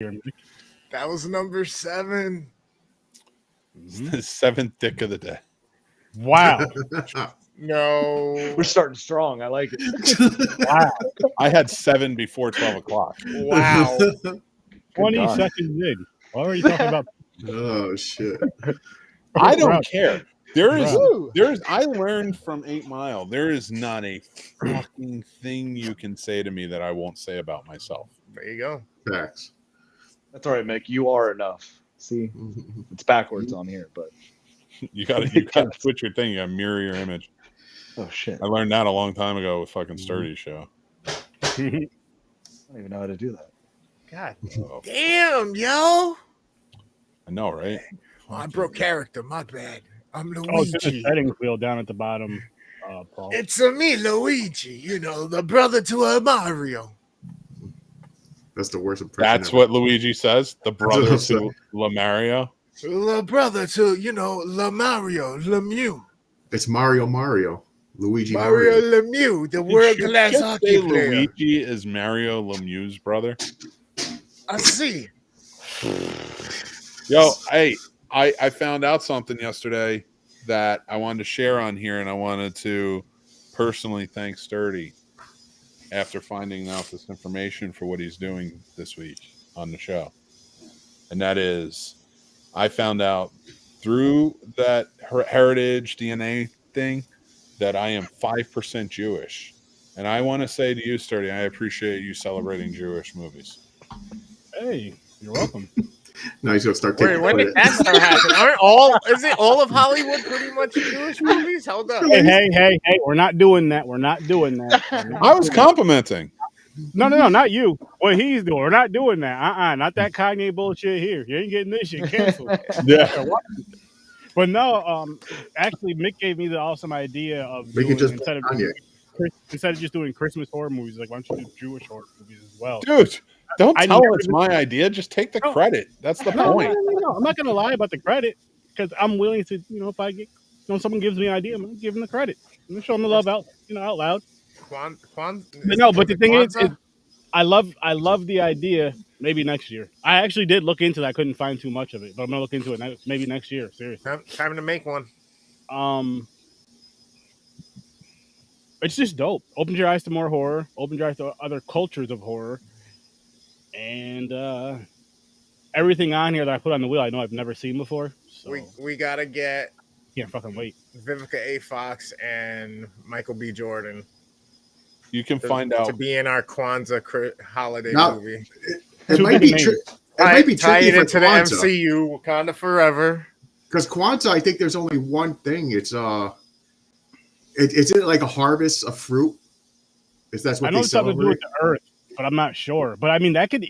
That was number 7. The 7th dick of the day. Wow. No. We're starting strong. I like it. Wow. I had 7 before 12 o'clock. Wow. 20 God. seconds in. What are you talking about? Oh shit! I don't Bro. care. There's Woo. I learned from 8 Mile. There is not a fucking thing you can say to me that I won't say about myself. There you go. Facts. That's all right, Mick. You are enough. See, it's backwards on here, but You gotta switch your thing. You gotta mirror your image. oh shit, I learned that a long time ago with fucking Sturdy's show. I don't even know how to do that. God Oh, damn, yo. I know, right? Oh, I broke character. My bad. I'm Oh, it's in the Luigi. settings wheel down at the bottom, Paul. It's me, Luigi. You know, the brother to Mario. That's the worst impression. That's ever. what Luigi says. The brother what I'm to saying. Lamario. The brother to, you know, Mario Lemieux. It's Mario. Luigi Mario Mario. Lemieux, the world-class Just hockey say player. Luigi is Mario Lemieux's brother. I see. Yo, hey, I found out something yesterday that I wanted to share on here, and I wanted to personally thank Sturdy after finding out this information for what he's doing this week on the show. And that is, I found out through that heritage DNA thing that I am 5% Jewish. And I want to say to you, Sturdy, I appreciate you celebrating Jewish movies. Hey, you're welcome. Now he's gonna start Wait, taking when did credit. that start happening? Is it all of Hollywood pretty much Jewish movies? Hold up. Hey, we're not doing that. We're not doing that. I was complimenting. No, not you. What he's doing. We're not doing that. Not that Kanye bullshit here. You ain't getting this shit canceled. Yeah. But no, actually, Mick gave me the awesome idea of We doing, could just instead of just doing Christmas horror movies, like why don't you do Jewish horror movies as well? Dude, don't I tell never it's my idea. Just take the No. credit. That's the No, point. no. I'm not gonna lie about the credit because I'm willing to, if I get, someone gives me an idea, I'm gonna give them the credit. I'm gonna show them the love out loud. But the thing is I love the idea. Maybe next year. I actually did look into that. I couldn't find too much of it, but I'm gonna look into it maybe next year. Seriously. Time to make one. It's just dope. Opens your eyes to more horror. Opens your eyes to other cultures of horror, and everything on here that I put on the wheel, I know I've never seen before. So We gotta get can't fucking wait. Vivica A. Fox and Michael B. Jordan. You can find out to be in our Kwanzaa holiday Now, movie. It might be tricky. It might be tie tricky it for into the Kwanzaa. MCU, Wakanda Forever. Because Kwanzaa, I think there's only one thing. It's isn't it like a harvest of fruit? If that's what I know they it's something to do celebrate. with the earth, but I'm not sure. But I mean, that could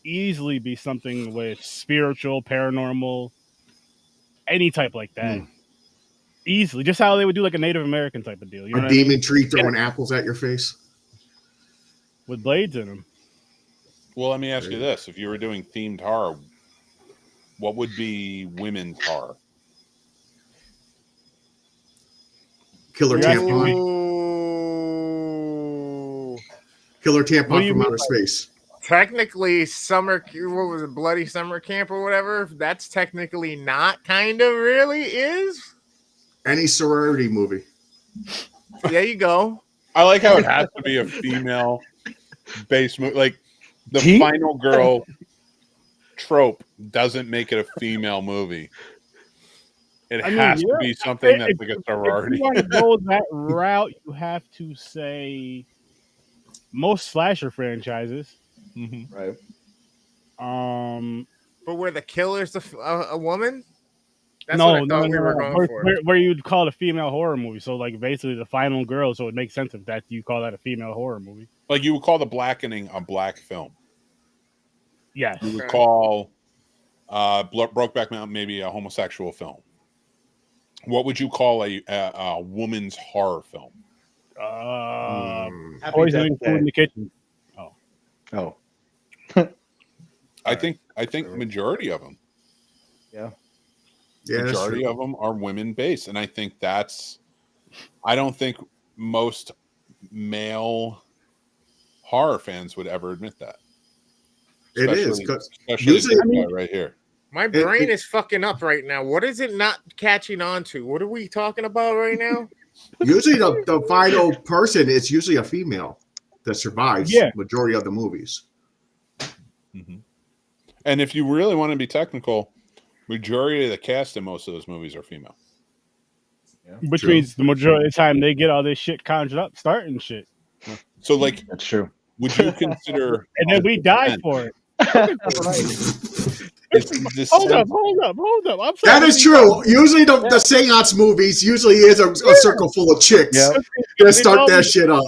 easily be something with spiritual, paranormal, any type like that. Easily, just how they would do like a Native American type of deal. You know A what I mean? demon tree throwing apples at your face. With blades in them. Well, let me ask you this. If you were doing themed horror, what would be women's horror? Killer You're asking me. Ooh. Killer What do tampon you from mean outer space. Technically, what was it, Bloody Summer Camp or whatever? That's technically not kind of really is. Any sorority movie. There you go. I like how it has to be a female-based movie. Like, the final girl trope doesn't make it a female movie. It has to be something that's like a sorority. If you want to go that route, you have to say most slasher franchises. Mm-hmm. Right. But were the killers a woman? That's no, what I thought we were going for. Where you'd call it a female horror movie. So, like, basically the final girl. So it makes sense if that you call that a female horror movie. Like, you would call The Blackening a black film. Yes. You would call Brokeback Mountain maybe a homosexual film. What would you call a woman's horror film? Poisoning food in the kitchen. Oh. I think majority of them. Yeah. Yeah, that's Majority true. of them are women based, and I think I don't think most male horror fans would ever admit that. It is, Especially, 'cause especially usually- this I mean- guy right here. My brain is fucking up right now. What is it not catching on to? What are we talking about right now? Usually the final person is usually a female that survives Yeah. majority of the movies. Mhm. And if you really want to be technical, majority of the cast in most of those movies are female. Which True. means the majority of the time they get all this shit conjured up, starting shit. So, like, That's true. would you consider? And then we die for it. Hold up. I'm sorry. That is true. Usually the seance movies usually is a circle full of chicks Yep. that start that shit up.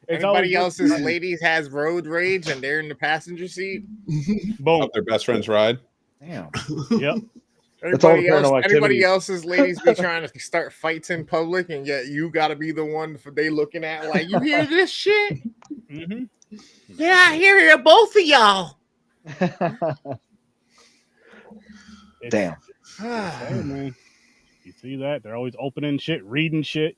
Anybody else's ladies has road rage and they're in the passenger seat. Boom. Their best friend's ride. Damn. Yep. That's all the paranormal Anybody activity. else's ladies be trying to start fights in public, and yet you got to be the one for they looking at like, you hear this shit? Mm-hmm. Yeah, I hear it, both of y'all. Damn. Hey, man. You see that? They're always opening shit, reading shit.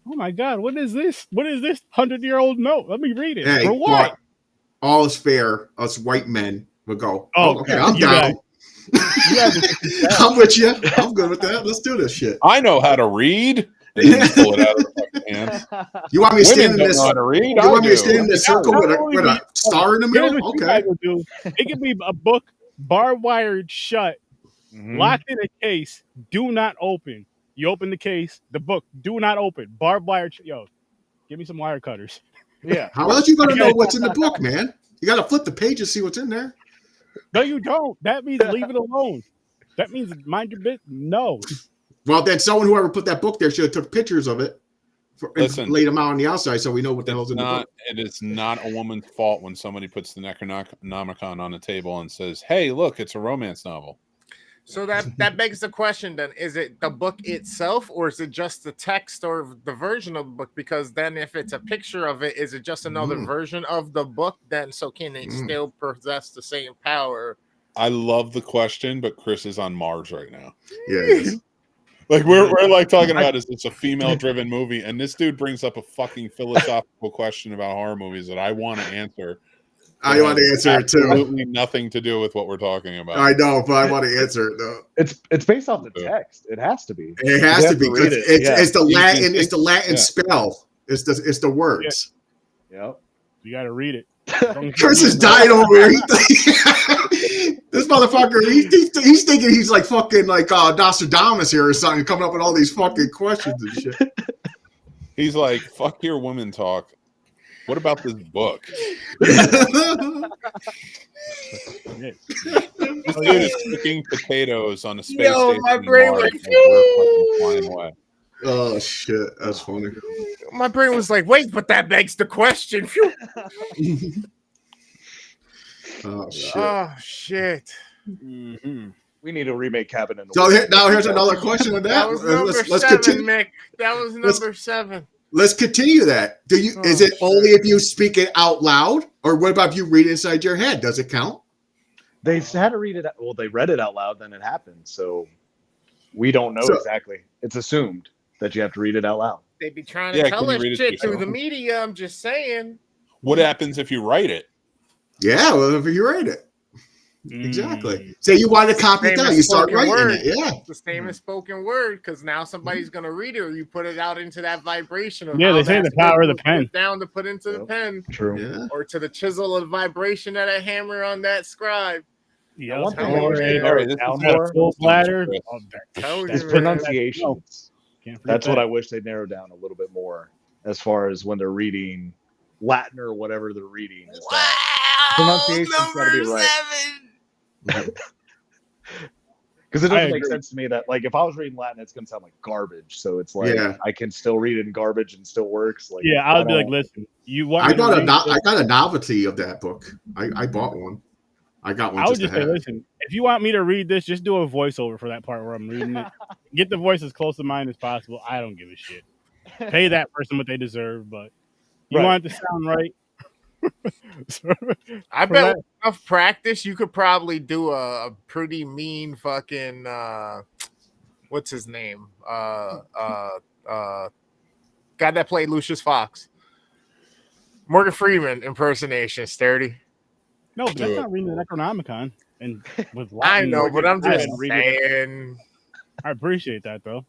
Oh my God, what is this? What is this 100-year-old note? Let me read it. Hey, For what? but all is fair. Us white men will go, Oh, okay, I'm you down. You guys are just- I'm with you. I'm good with that. Let's do this shit. I know how to read. And then pull it out of the fucking hand. You want me to stand Women in don't this? know how to read. You I want me to do. stand in this circle with a star in the Here's middle? what you Okay. guys will do. It could be a book, barbed wired shut, Mhm. locked in a case, do not open. You open the case, the book, do not open. Barbed wired. Yo, give me some wire cutters. Yeah. How else you gonna know what's in the book, man? You gotta flip the page and see what's in there. No, you don't. That means leave it alone. That means mind your bit. No. Well, then whoever put that book there should have took pictures of it and Listen. laid them out on the outside so we know what the hell's in the book. It is not a woman's fault when somebody puts the Necronomicon on the table and says, "Hey, look, it's a romance novel." So that begs the question then, is it the book itself or is it just the text or the version of the book? Because then if it's a picture of it, is it just another version of the book then? So can it still possess the same power? I love the question, but Chris is on Mars right now. Yeah, it is. Like we're like talking about is it's a female driven movie, and this dude brings up a fucking philosophical question about horror movies that I want to answer. I want to answer it too. Absolutely nothing to do with what we're talking about. I know, but I want to answer it though. It's based off the text. It has to be. It has You to have be to read because it, yeah. it's the You can Latin. It's think- the Latin yeah. spell. It's the words. Yep. You got to read it. Chris is dying over here. This motherfucker, he's thinking he's like fucking like Nostradamus here or something, coming up with all these fucking questions and shit. He's like, "Fuck your women talk. What about this book?" This dude is cooking potatoes on a space station. my in brain Mars, went, and we're fucking flying away. Oh shit, that's funny. My brain was like, wait, but that begs the question. Phew. Oh shit. Oh shit. Mm-hmm. We need to remake Cabin in the So Woods. now here's another question on That that. was number Let's 7, continue. Mick. That was number 7. Let's continue that. Is it only if you speak it out loud, or what about if you read it inside your head? Does it count? They had to read it. Well, they read it out loud, then it happened. So we don't know exactly. It's assumed that you have to read it out loud. They be trying to tell can you us read it shit to through the yourself? media. I'm just saying. What happens if you write it? Yeah, well, if you write it. Mm. Exactly. Say you want to copy it Same down, as you start spoken writing word. it. Yeah. It's the same as spoken word because now somebody's gonna read it or you put it out into that vibration of Yeah, how they say that's the power of the put pen. down to put into the pen True. Yeah. or to the chisel of vibration of a hammer on that scribe. Yeah, One thing Tell I me, wish they man. narrowed This down is more full bladder. Chris. Oh, Tell that's you, is man. pronunciations. Can't forget That's what that. I wish they'd narrow down a little bit more as far as when they're reading Latin or whatever they're reading. Is that pronunciation's gotta be right. 7. Because it I doesn't make agree. sense to me that, like, if I was reading Latin, it's gonna sound like garbage. So it's like Yeah. I can still read it in garbage and still works. Like, Yeah, I would be like, don't- listen, you want I me to got read this? I got a novelty of that book. I bought one. I got one I would just to just say, have. listen, if you want me to read this, just do a voiceover for that part where I'm reading it. Get the voice as close to mine as possible. I don't give a shit. Pay that person what they deserve, but you Right. want it to sound right. I For bet that- with enough practice, you could probably do a pretty mean fucking what's his name? Guy that played Lucius Fox. Morgan Freeman impersonation, Sturdy. No, but that's not reading the Necronomicon. And with I Latin, know, but I'm just reading it. saying. I appreciate that though.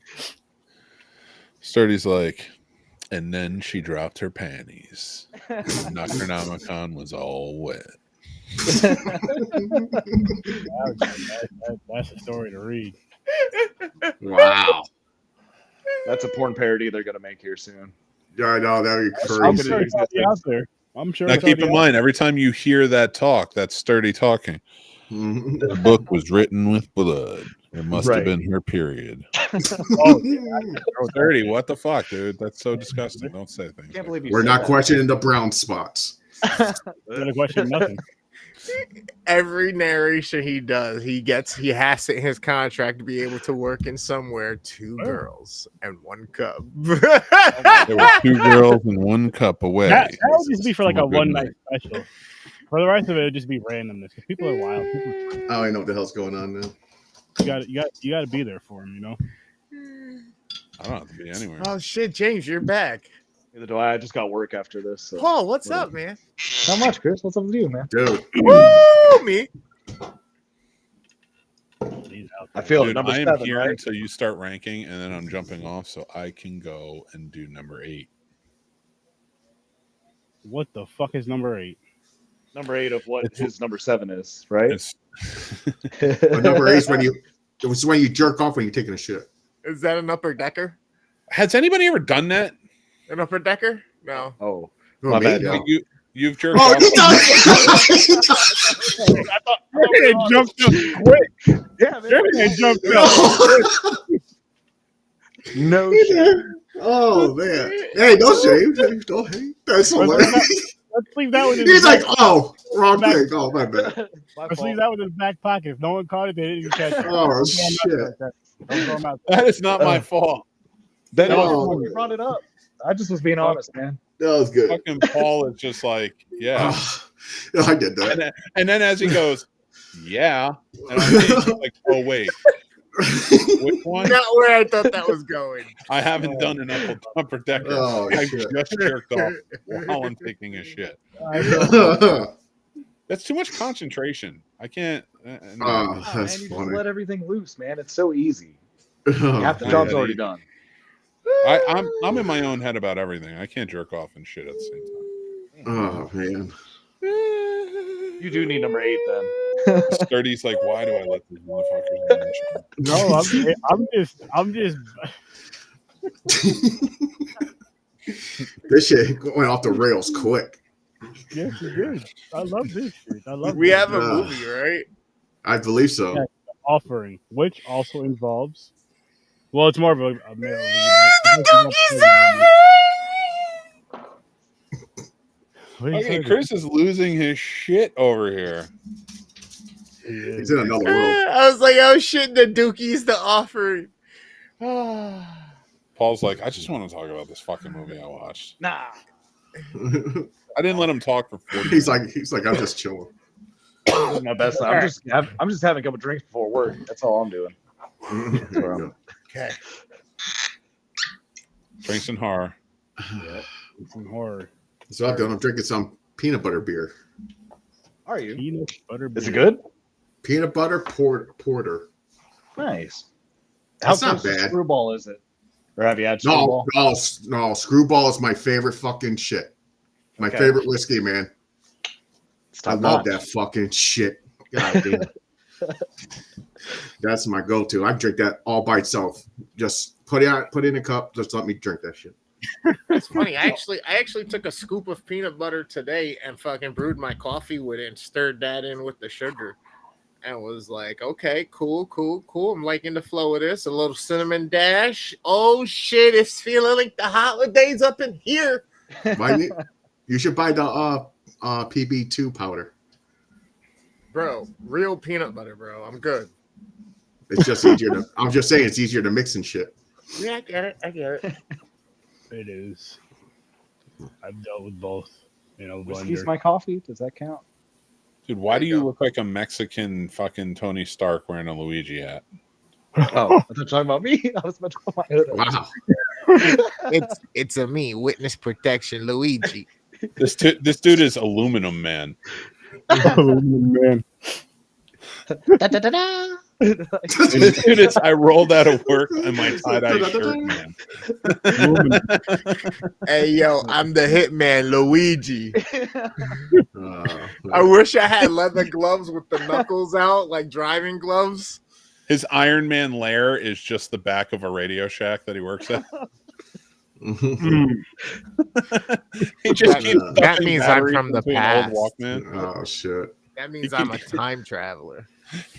Sturdy's like, and then she dropped her panties. Necronomicon was all wet. That's a story to read. Wow. That's a porn parody they're gonna make here soon. Yeah, I know that'd be I'm crazy. sure it's already out there. I'm sure. Now it's keep already in mind, every time you hear that talk, that's Sturdy talking. Mhm. The book was written with blood. It must have Right. been her period. Oh, Sturdy, what the fuck, dude? That's so disgusting. Don't say things. Can't believe you We're said not that. questioning the brown spots. Gonna question nothing. Every narration he does, he has it in his contract to be able to work in somewhere 2 girls and 1 cub. There were 2 girls and 1 cup away. That would just be for like From a a good one night night. special. For the rest of it, would just be randomness. Because people are wild. People, I don't even know what the hell's going on now. you got to be there for them. You know. I don't have to be anywhere. Oh shit, James, you're back. Neither do I. I just got work after this. So. Paul, what's up, man? Not much, Chris. What's up with you, man? Dude. Woo, me. He's out I there. feel Dude, number I am 7, here right? until you start ranking, and then I'm jumping off so I can go and do number 8. What the fuck is number 8? Number 8 of what his number 7 is, right? It's But number 8 is when you jerk off when you're taking a shit. Is that an upper decker? Has anybody ever done that? An upper decker? No. Oh, Oh, My me? bad. No. Like you've jerked Oh, off. you done It jumped up quick. yeah, man. It jumped up. No shit. Oh man! Hey, don't shame. Don't hate. That's hilarious. Let's leave that one in He's the like, back. oh, wrong thing. Oh my bad. My Let's fault. leave that one in the back pocket. If no one caught it, they didn't catch it. Oh shit! Don't throw 'em out. That is not my fault. Then No. you brought it up. I just was being honest, man. That was good. Fucking Paul is just like, yeah. Yeah, I did that. And then as he goes, yeah. And I'm just like, oh, wait. Which one? Not where I thought that was going. I haven't done an upper decker. Oh, I shit. just jerked off while I'm taking a shit. That's too much concentration. I can't. Oh, Oh, that's man, you just funny. let everything loose, man. It's so easy. Half the man. job's already done. I'm in my own head about everything. I can't jerk off and shit at the same time. Oh man! You do need number 8 then. Sturdy's like, why do I let these motherfuckers in this shit? No, I'm just. This shit went off the rails quick. Yes, it is. I love this shit. I love. We this. have a movie, right? I believe so. Yeah. Offering, which also involves. Well, it's more of a male lead. What are you Okay, saying? Chris is losing his shit over here. He is. He's in another world. I was like, oh shit, the Dookie's the offering. Paul's like, I just want to talk about this fucking movie I watched. Nah. I didn't let him talk for 40 he's minutes. like, I'm just chilling. My best. I'm just having a couple drinks before work. That's all I'm doing. Okay. Drinks and horror. Yeah, it's some horror. So I'm doing. I'm drinking some peanut butter beer. Are you? Peanut butter. Is it beer. good? Peanut butter porter. Nice. That's How not close to bad. Screwball is it? Or have you had No, Screwball? no. Screwball is my favorite fucking shit. My Okay. favorite whiskey, man. It's I top love notch. that fucking shit. God damn. That's my go-to. I drink that all by itself. Just put it in a cup. Just let me drink that shit. It's funny. I actually took a scoop of peanut butter today and fucking brewed my coffee with it and stirred that in with the sugar. And was like, okay, cool. I'm liking the flow of this. A little cinnamon dash. Oh shit, it's feeling like the holidays up in here. You should buy the PB2 powder. Bro, real peanut butter, bro. I'm good. It's just easier to. I'm just saying it's easier to mix and shit. Yeah, I get it. It is. I've dealt with both. Whiskey's blender. my coffee. Does that count? Dude, why do you look like a Mexican fucking Tony Stark wearing a Luigi hat? Oh, I thought you were talking about me. I was about to put my hood up. Wow. It's a me, witness protection, Luigi. This dude is Aluminum Man. Oh, man. This dude is, I rolled out of work in my tie-dye shirt, man. Hey, yo, I'm the hitman, Luigi. I wish I had leather gloves with the knuckles out, like driving gloves. His Iron Man lair is just the back of a Radio Shack that he works at. He just keeps that means I'm from the past. Oh shit! That means I'm a time traveler.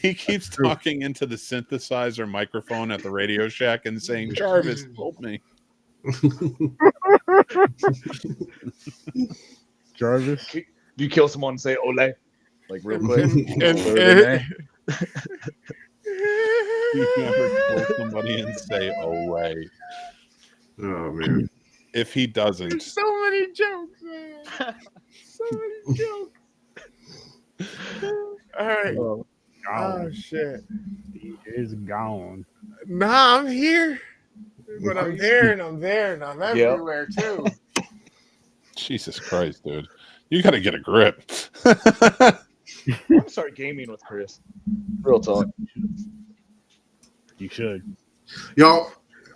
He keeps talking into the synthesizer microphone at the Radio Shack and saying, "Jarvis, help me." Jarvis, Do you kill someone and say "Ole" like real quick? You never kill somebody and say "Ole." Oh man! If he doesn't, There's so many jokes, man. So many jokes. All right. Oh shit. he is gone. Nah, I'm here. But I'm there and I'm there and I'm everywhere too. Jesus Christ, dude. You got to get a grip. Start gaming with Chris. Real talk. You should. Yo,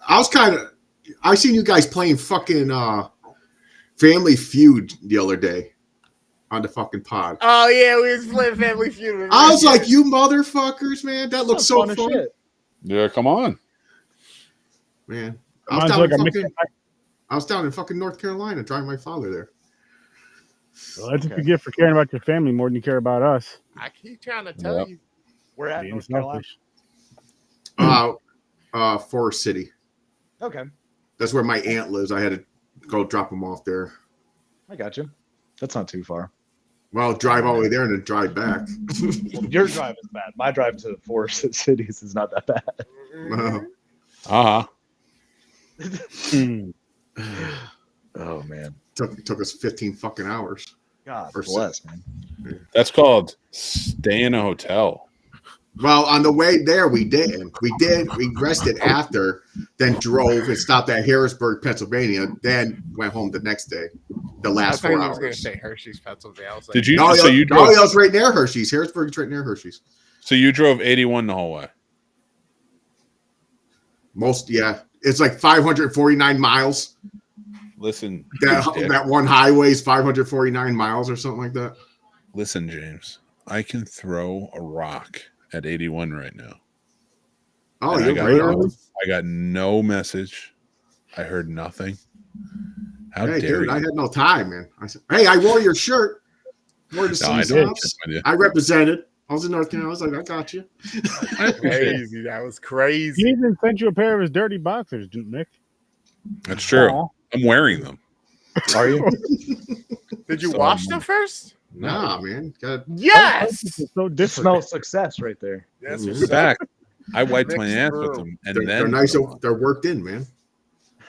I seen you guys playing fucking Family Feud the other day on the fucking pod. Oh yeah, we was playing Family Feud. I was like, you motherfuckers, man. That looks so fun. Shit. Yeah, come on. Man. I was down in fucking North Carolina driving my father there. Well, that's what you get for caring about your family more than you care about us. I keep trying to tell you. We're at Being North Carolina. selfish. Forest City. Okay, That's where my aunt lives. I had to go drop him off there. I got you. That's not too far. Well, drive all the way there and then drive back. Well, your drive is bad. My drive to Forest Cities is not that bad. Oh man, Took us 15 fucking hours. God Or bless, man. That's called stay in a hotel. Well, on the way there, we didn't. We rested after, then drove and stopped at Harrisburg, Pennsylvania, then went home the next day. The last 4 I was going to hours. say Hershey's, Pennsylvania. I was like, Did you? No, So you drove? that was right near Hershey's. Harrisburg's right near Hershey's. So you drove 81 the whole way. Yeah. It's like 549 miles. Listen, That one highway is 549 miles or something like that. listen, James. I can throw a rock at 81 right now. Oh, And you're right on. I got no message. I heard nothing. How Hey, dare dude, you? I had no time, man. I said, hey, I wore your shirt. Wore the No, I Snobs. did. Just with you. I represented. I was in North Carolina. I was like, I got you. crazy. That was He crazy. even sent you a pair of his dirty boxers, Nick. That's true. Aw. I'm wearing them. Are you? Did you So, wash them first? Nah, man. Got Yes. It's so You different. smell success right there. That's Mhm. what's Back. up. I wiped my Mixed ass brew. with them, and they're then nice. They're worked in, man.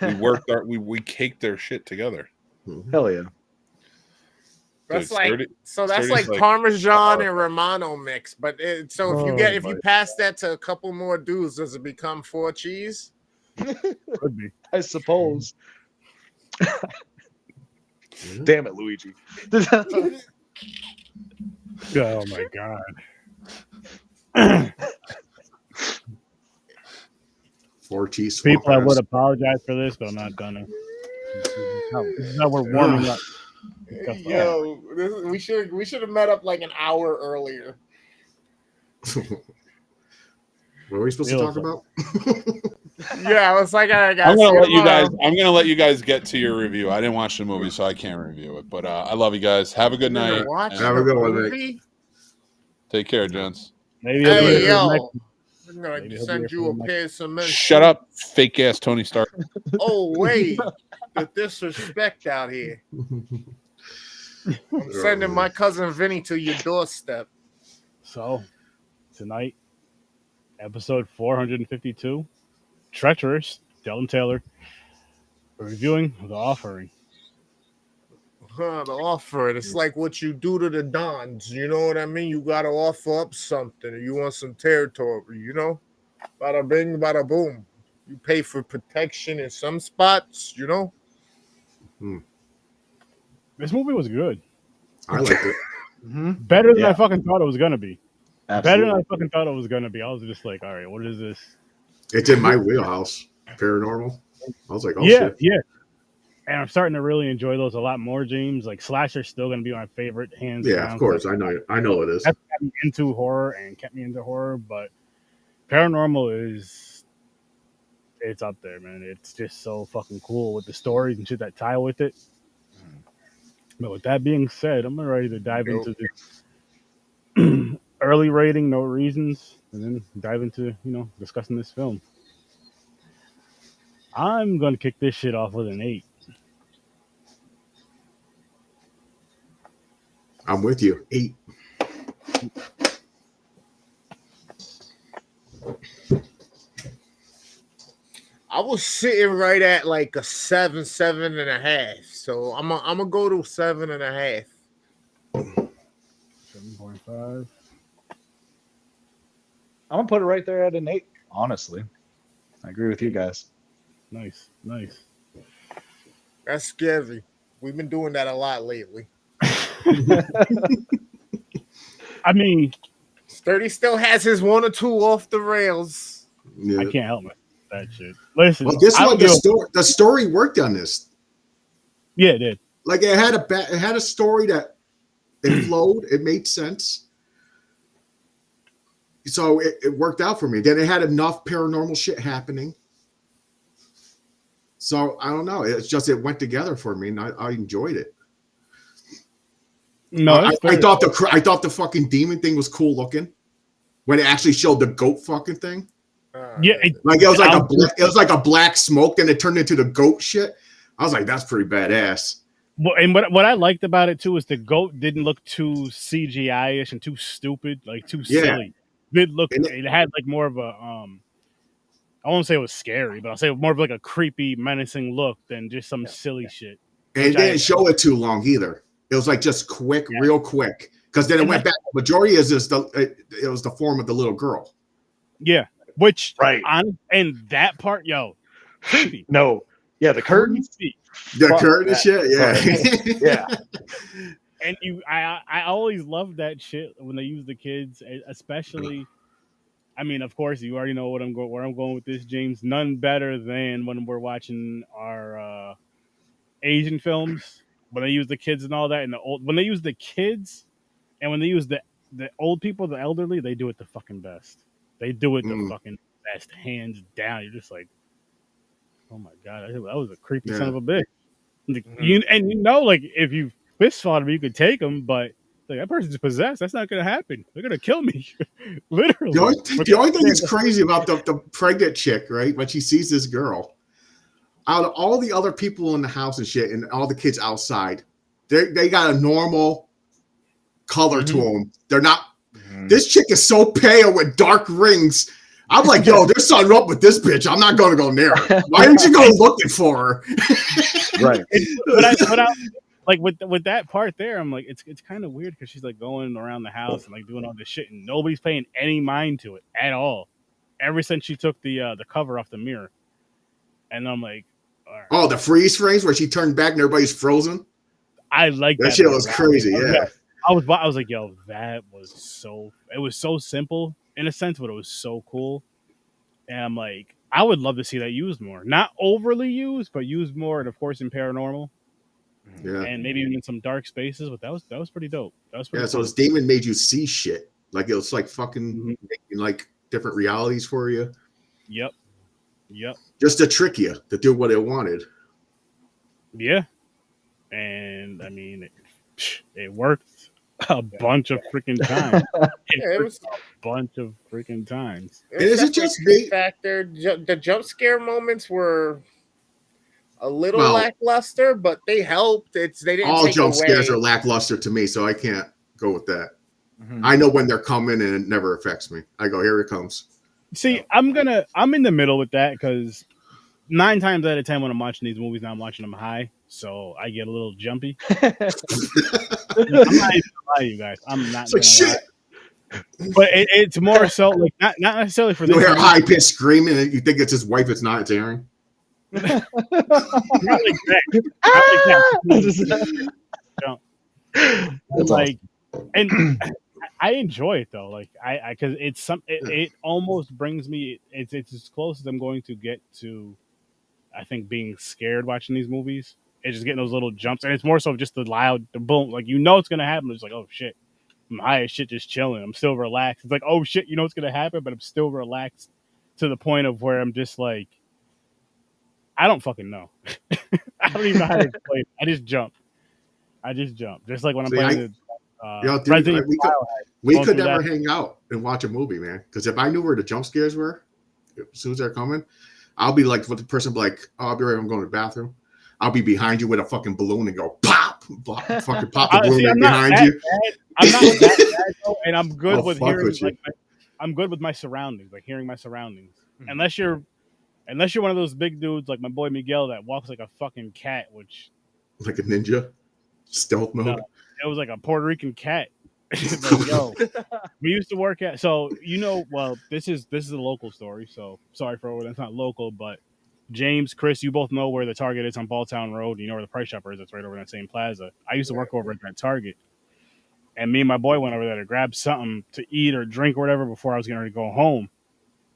we worked. We caked their shit together. Hell yeah. That's Dude, like sturdy- so. That's sturdy's like like- Parmesan and Romano mix. But so if you my- pass that to a couple more dudes, does it become 4 cheese? Could be. I suppose. Damn it, Luigi. Oh my god. 4 cheese. People, I swamp would ass. apologize for this, but I'm not gonna. This is how we're warming up. Yo, we should have met up like an hour earlier. What are we supposed to Feels talk about? Yeah, I was like, I got. I'm gonna let you guys. I'm gonna let you guys get to your review. I didn't watch the movie, so I can't review it. But I love you guys. Have a good night. Watch Have a the good one, Nick. movie? Take care, gents. Maybe it'll be Hey here yo, next- I'm gonna Maybe he'll send be you here a for the pair of cement. Shut up, fake ass Tony Stark. Oh wait, the disrespect out here. I'm sending my cousin Vinny to your doorstep. So, tonight, episode 452, Treacherous, Dylan Taylor, reviewing The Offering. The offer. It's like what you do to the Dons. You know what I mean? You got to offer up something. You want some territory, you know? Bada bing, bada boom. You pay for protection in some spots, you know? This movie was good. I liked it. Better than I fucking thought it was gonna be. Absolutely. Better than I fucking thought it was gonna be. I was just like, all right, what is this? It's in my wheelhouse. Paranormal. I was like, oh yeah, shit. yeah. And I'm starting to really enjoy those a lot more, James. Like Slasher's still gonna be my favorite, hands down. Yeah, of course. I know it is. That's got me into horror and kept me into horror, but Paranormal it's up there, man. It's just so fucking cool with the stories and shit that tie with it. But with that being said, I'm ready to dive into the early rating, no reasons, and then dive into, discussing this film. I'm going to kick this shit off with an 8. I'm with you. 8. I was sitting right at like a 7.5. So I'm gonna go to 7.5. 7.5. I'm gonna put it right there at an 8. Honestly, I agree with you guys. Nice. That's scary. We've been doing that a lot lately. I mean, Sturdy still has his 1 or 2 off the rails. Yeah. I can't help that shit. Listen, Well, this one, the story worked on this. Yeah, it did. Like it had a story that it flowed. It made sense. So it worked out for me. Then it had enough paranormal shit happening. So I don't know. It's just it went together for me, and I enjoyed it. No, I thought the fucking demon thing was cool looking when it actually showed the goat fucking thing. Yeah, it was like a black smoke, then it turned into the goat shit. I was like, that's pretty badass. Well, and what I liked about it too is the goat didn't look too CGI-ish and too stupid, like too silly. It had like more of a I won't say it was scary, but I'll say more of like a creepy, menacing look than just some silly shit. And it didn't show it too long either. It was like just quick, real quick. Because then it went back. Majority is just it was the form of the little girl. Yeah, which right and that part, creepy. No, yeah, the curtains, the curtain shit, yeah. And I always love that shit when they use the kids, especially. I mean, of course, you already know where I'm going with this, James. None better than when we're watching our Asian films when they use the kids and all that. And when they use the kids and when they use the old people, the elderly, they do it the fucking best. They do it the fucking best, hands down. You're just like, oh my god, that was a creepy son of a bitch. Like, like if you fist fought him, you could take him, but. Like, that person's possessed. That's not going to happen. They're going to kill me. Literally. The only thing that's crazy about the pregnant chick, right? When she sees this girl, out of all the other people in the house and shit, and all the kids outside, they got a normal color to them. They're not. This chick is so pale with dark rings. I'm like, yo, there's something up with this bitch. I'm not going to go near her. Why didn't you go looking for her? Right. Like with that part there, I'm like, it's kind of weird because she's like going around the house and like doing all this shit, and nobody's paying any mind to it at all. Ever since she took the cover off the mirror, and I'm like, all right. Oh, the freeze frames where she turned back and everybody's frozen. I like that. That shit was crazy. Yeah, I was like, yo, it was so simple in a sense, but it was so cool. And I'm like, I would love to see that used more, not overly used, but used more, and of course in paranormal. Yeah, and maybe even in some dark spaces, but that was pretty dope. That was pretty cool. So this demon made you see shit, like it was like fucking making like different realities for you. Yep. Just to trick you to do what it wanted. Yeah, and I mean, it worked a bunch of freaking times. It was a bunch of freaking times. And is it just me? Factor? The jump scare moments were a little lackluster, but they helped. They didn't. All take jump away. scares are lackluster to me, so I can't go with that. I know when they're coming, and it never affects me. I go, here it comes. See, I'm in the middle with that because 9 times out of 10 when I'm watching these movies, now I'm watching them high, so I get a little jumpy. I'm not even gonna lie, you guys. I'm not. It's like shit. But it's more so like not necessarily for you this. Hear high pitched screaming, and you think it's his wife. It's not. It's Aaron. Not like that. jump. That's Like, awesome. and I enjoy it though. Like I because it almost brings me. It's as close as I'm going to get to. I think being scared watching these movies. It's just getting those little jumps, and it's more so just the loud, the boom. Like it's gonna happen. It's like, oh shit, I'm high as shit, just chilling. I'm still relaxed. It's like, oh shit, what's gonna happen, but I'm still relaxed to the point of where I'm just like, I don't fucking know. I don't even know how to explain it. I just jump. Just like when I'm playing dude, Resident Evil. we could never hang out and watch a movie, man. Because if I knew where the jump scares were, as soon as they're coming, I'll be like, what the person be like, oh, I'll be right, I'm going to the bathroom. I'll be behind you with a fucking balloon and go pop, fucking pop the balloon behind you. I'm not that bad though, and I'm good with hearing. With I'm good with my surroundings, like hearing my surroundings. Unless you're one of those big dudes like my boy Miguel that walks like a fucking cat, which like a ninja, stealth mode. No, it was like a Puerto Rican cat. Like, yo, we used to work at. So well, this is a local story. So sorry for that's not local, but James, Chris, you both know where the Target is on Balltown Road. You know where the Price Chopper is. It's right over in that same plaza. I used to work over at that Target. And me and my boy went over there to grab something to eat or drink or whatever before I was getting ready to go home.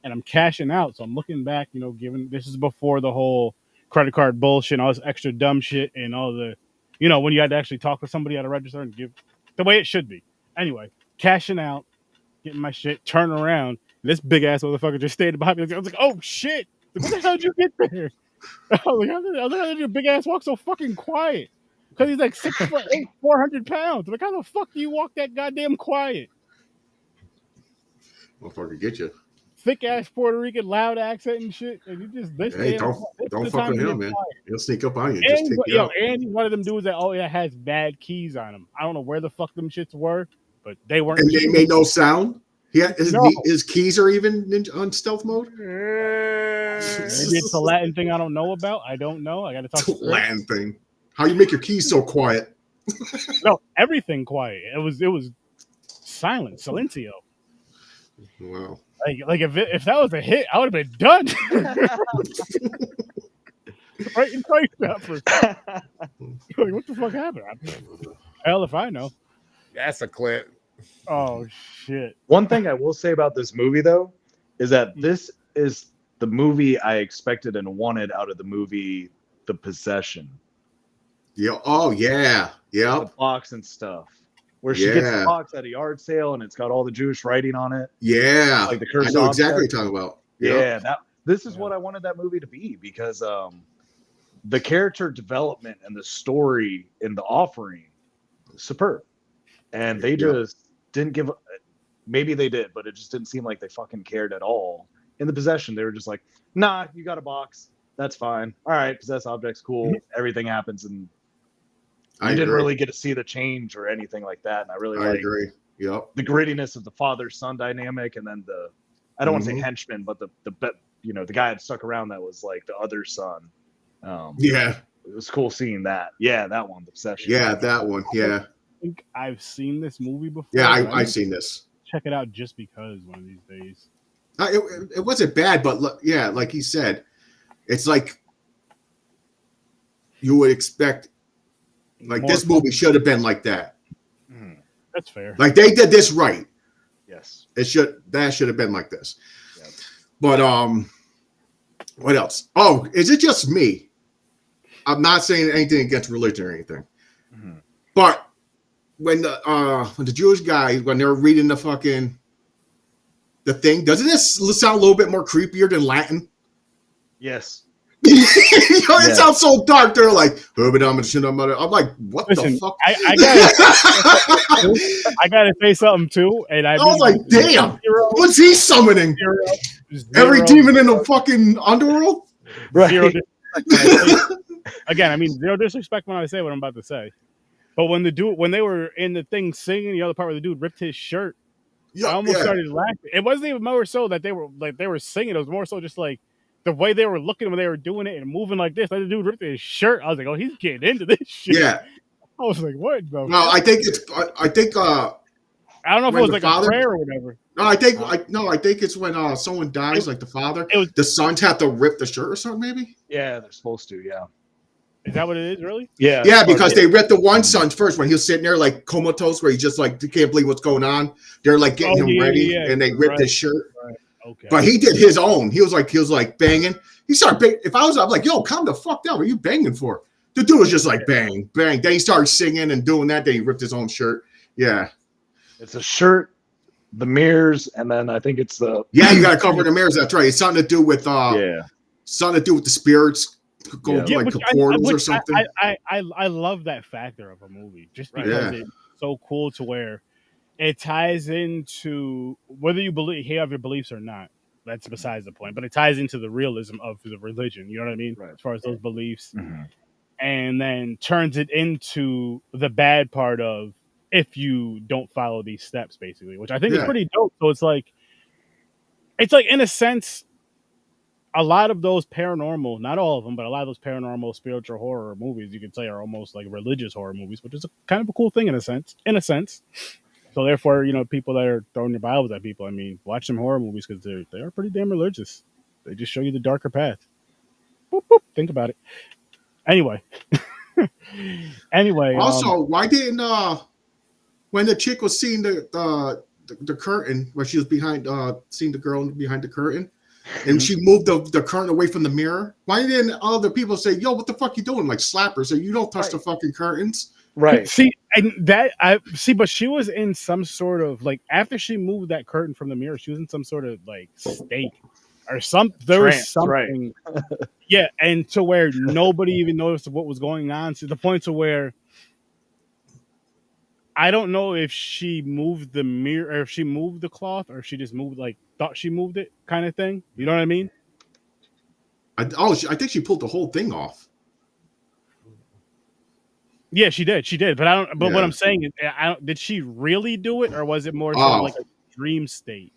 And I'm cashing out. So I'm looking back, given this is before the whole credit card bullshit and all this extra dumb shit and all the, when you had to actually talk with somebody at a register and give the way it should be. Anyway, cashing out, getting my shit, turn around. This big ass motherfucker just stayed behind me. I was like, oh shit. What the hell did you get there? I was like, how did your big ass walk so fucking quiet? Because he's like 6'8", 400 pounds. Like, how the fuck do you walk that goddamn quiet? Motherfucker, get you. Thick ass Puerto Rican, loud accent and shit. And you just don't fuck with him, man. He'll sneak up on you. And, just take and he's one of them dudes that has bad keys on him. I don't know where the fuck them shits were, but they weren't. And they made no sound. His keys are even on stealth mode. Maybe it's a Latin thing I don't know about. I don't know. I got to talk to Latin thing. How you make your keys so quiet? No, everything quiet. It was silent, silencio. Wow. Like if that was a hit, I would have been done. Right in Price Chopper. Like, what the fuck happened? Hell if I know. That's a clip. Oh shit. One thing I will say about this movie though is that this is the movie I expected and wanted out of the movie The Possession. Yeah. Oh yeah. Yeah. The box and stuff. Where she gets the box at a yard sale and it's got all the Jewish writing on it. Yeah. Like the curse. I know exactly what you're talking about. Yeah. This is what I wanted that movie to be because the character development and the story in The Offering is superb. And they just didn't give maybe they did, but it just didn't seem like they fucking cared at all. In The Possession, they were just like, nah, you got a box. That's fine. All right, possess objects, cool. Everything happens, and I didn't really get to see the change or anything like that. And I agree. Yep. The grittiness of the father-son dynamic, and then I don't want to say henchman, but the guy that stuck around that was like the other son. It was cool seeing that. Yeah, that one, The Possession. Yeah, that one. Yeah. I think I've seen this movie before. Yeah, I've seen this. Check it out just because one of these days. It wasn't bad, but like he said, it's like you would expect. Like this movie should have been like that. That's fair. Like they did this right. Yes. That should have been like this. Yep. But what else? Oh, is it just me? I'm not saying anything against religion or anything. But when the Jewish guy, when they're reading the thing, doesn't this sound a little bit more creepier than Latin? Yes. It sounds so dark. They're like, I'm like, what the fuck? I gotta say something too. And I was like, damn, what's he summoning? Every demon in the fucking underworld? Right. Again, I mean, zero disrespect when I say what I'm about to say. But when they were in the thing singing, the other part where the dude ripped his shirt, I almost started laughing. It wasn't even more so that they were singing. It was more so just like the way they were looking when they were doing it and moving like this. Like the dude ripped his shirt. I was like, oh, he's getting into this shit. Yeah. I was like, what? No, I think I don't know if it was like a prayer or whatever. No, I think it's when someone dies, like the father. The sons have to rip the shirt or something, maybe. Yeah, they're supposed to. Yeah. Is that what it is? Really? Yeah. Yeah, because they ripped the one son first when he was sitting there like comatose, where he just like can't believe what's going on. They're like getting him ready, and they ripped his shirt. Right. Okay. But he did his own. He was like banging. He started banging. If I was, I'm like, yo, calm the fuck down. What are you banging for? The dude was just like bang, bang. Then he started singing and doing that. Then he ripped his own shirt. Yeah. It's a shirt, the mirrors, and then I think it's the you got to cover the mirrors. That's right. It's something to do with something to do with the spirits going to like the portals or something. I love that factor of a movie just because it's so cool to where it ties into whether you have your beliefs or not. That's besides the point, but it ties into the realism of the religion. You know what I mean? Right. As far as those beliefs, and then turns it into the bad part of if you don't follow these steps, basically, which I think is pretty dope. So it's like in a sense, a lot of those paranormal, not all of them, but a lot of those paranormal, spiritual horror movies, you could say, are almost like religious horror movies, which is kind of a cool thing in a sense. So therefore, people that are throwing their Bibles at people, I mean, watch some horror movies because they are pretty damn religious. They just show you the darker path. Boop, boop. Think about it. Anyway. Also, why didn't when the chick was seeing the curtain, where she was behind, seeing the girl behind the curtain, and she moved the curtain away from the mirror, why didn't other people say, yo, what the fuck you doing? Like slap her, say you don't touch the fucking curtains. Right. See, but she was in some sort of like after she moved that curtain from the mirror, she was in some sort of like state or something. There was something, yeah, and to where nobody even noticed what was going on. To the point to where I don't know if she moved the mirror or if she moved the cloth or if she just thought she moved it, kind of thing. You know what I mean? I think she pulled the whole thing off. Yeah, she did. But I don't. But what I'm saying is, did she really do it, or was it more like a dream state?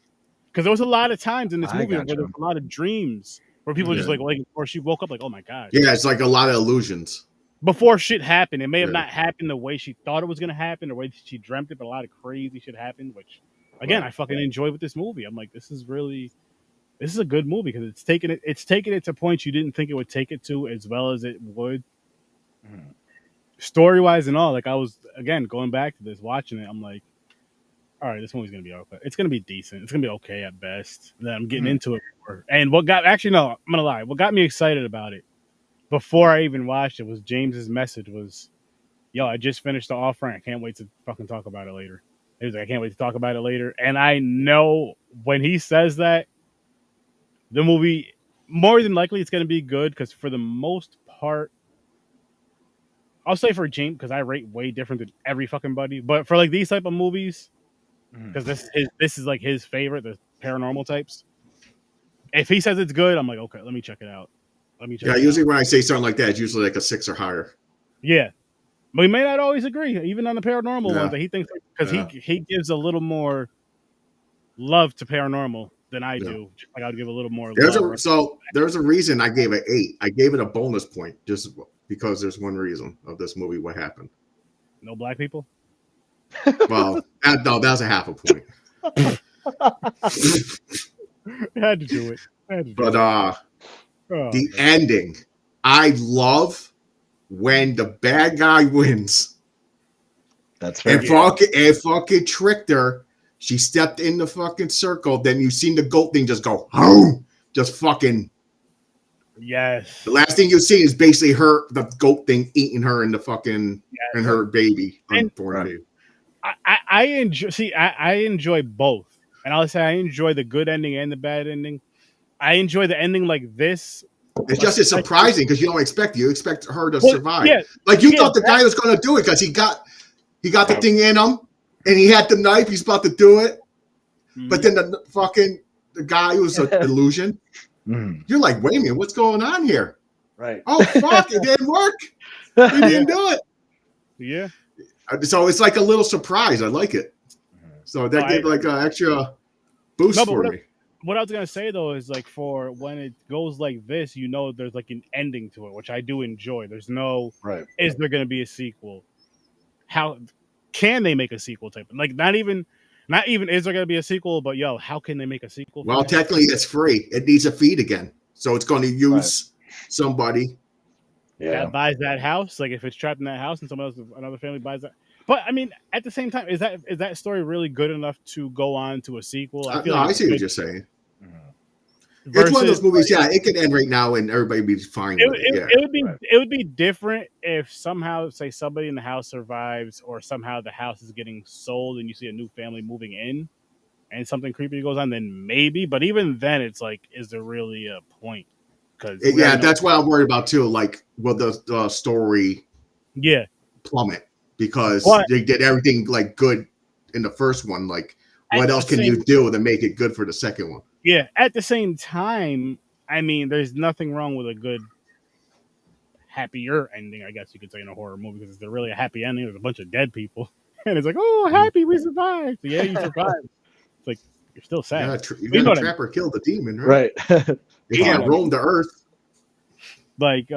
Because there was a lot of times in this movie where there was a lot of dreams where people just like, or she woke up like, oh my god. Yeah, it's like a lot of illusions. Before shit happened, it may have not happened the way she thought it was gonna happen, or the way she dreamt it, but a lot of crazy shit happened. Which, again, I fucking enjoy with this movie. I'm like, this is a good movie because it's taking it to points you didn't think it would take it to, as well as it would. Story wise and all, like I was again going back to this, watching it, I'm like, all right, this movie's gonna be okay. It's gonna be decent. It's gonna be okay at best. And then I'm getting into it more. And I'm gonna lie. What got me excited about it before I even watched it was James's message was, yo, I just finished the offering. I can't wait to fucking talk about it later. He was like, I can't wait to talk about it later. And I know when he says that, the movie more than likely it's gonna be good because for the most part. I'll say for James because I rate way different than every fucking buddy. But for like these type of movies, because this is like his favorite, the paranormal types. If he says it's good, I'm like, okay, let me check it out. Usually when I say something like that, it's usually like a 6 or higher. Yeah, but we may not always agree, even on the paranormal ones that he thinks because he gives a little more love to paranormal than I do. Just like I would give a little more. There's a reason I gave it 8. I gave it a bonus point just because there's one reason of this movie. What happened? No black people. Well, that was a half a point. Had to do it. The ending, I love when the bad guy wins. That's fair. And fucking tricked her. She stepped in the fucking circle. Then you seen the goat thing just go, oh, just fucking. Yes. The last thing you see is basically the goat thing eating her and the fucking and her baby. I enjoy both, and I'll say I enjoy the good ending and the bad ending. I enjoy the ending like this. It's surprising because you don't expect it. You expect her to survive. Yeah, like you thought the guy was going to do it because he got the thing in him and he had the knife. He's about to do it, but then the guy was an illusion. You're like, wait a minute, what's going on here? Right. Oh fuck, it didn't work. He didn't do it. Yeah. So it's like a little surprise. I like it. So that gave like an extra boost for me. What I was gonna say though is like for when it goes like this, there's like an ending to it, which I do enjoy. There's no is there gonna be a sequel? How can they make a sequel type? Like not even is there gonna be a sequel, but how can they make a sequel? Well, technically it's free. It needs a feed again. So it's going to use somebody. that buys that house. Like if it's trapped in that house and someone else, another family buys that. But I mean, at the same time, is that story really good enough to go on to a sequel? I feel like I see what you're saying. Versus, it's one of those movies. Yeah, it could end right now and everybody be fine with it. Yeah, it would be different if somehow, say, somebody in the house survives, or somehow the house is getting sold and you see a new family moving in, and something creepy goes on. Then maybe, but even then, it's like, is there really a point? Because that's what I'm worried about too. Like, will the story plummet because they did everything like good in the first one? Like, what else can you do to make it good for the second one? Yeah, at the same time, I mean, there's nothing wrong with a good, happier ending, I guess you could say, in a horror movie, because it's really a happy ending. There's a bunch of dead people, and it's like, oh, happy, we survived. So, yeah, you survived. It's like, you're still sad. You got to trap or kill the demon, right? You can't roam the earth. Like,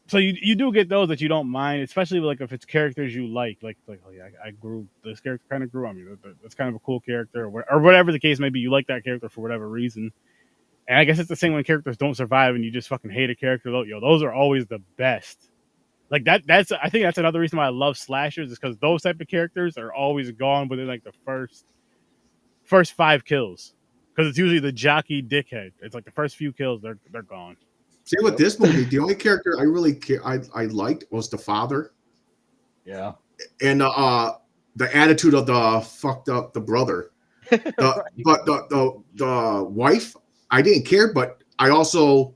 so you do get those that you don't mind, especially like if it's characters you like oh yeah, I grew, this character kind of grew on me. That's kind of a cool character, or whatever the case may be. You like that character for whatever reason, and I guess it's the same when characters don't survive and you just fucking hate a character. Those are always the best. Like that's I think that's another reason why I love slashers, is because those type of characters are always gone within like the first 5 kills, because it's usually the jockey dickhead. It's like the first few kills, they're gone. See, with this movie, the only character I really I liked was the father. Yeah. And the attitude of the brother. But the wife, I didn't care, but I also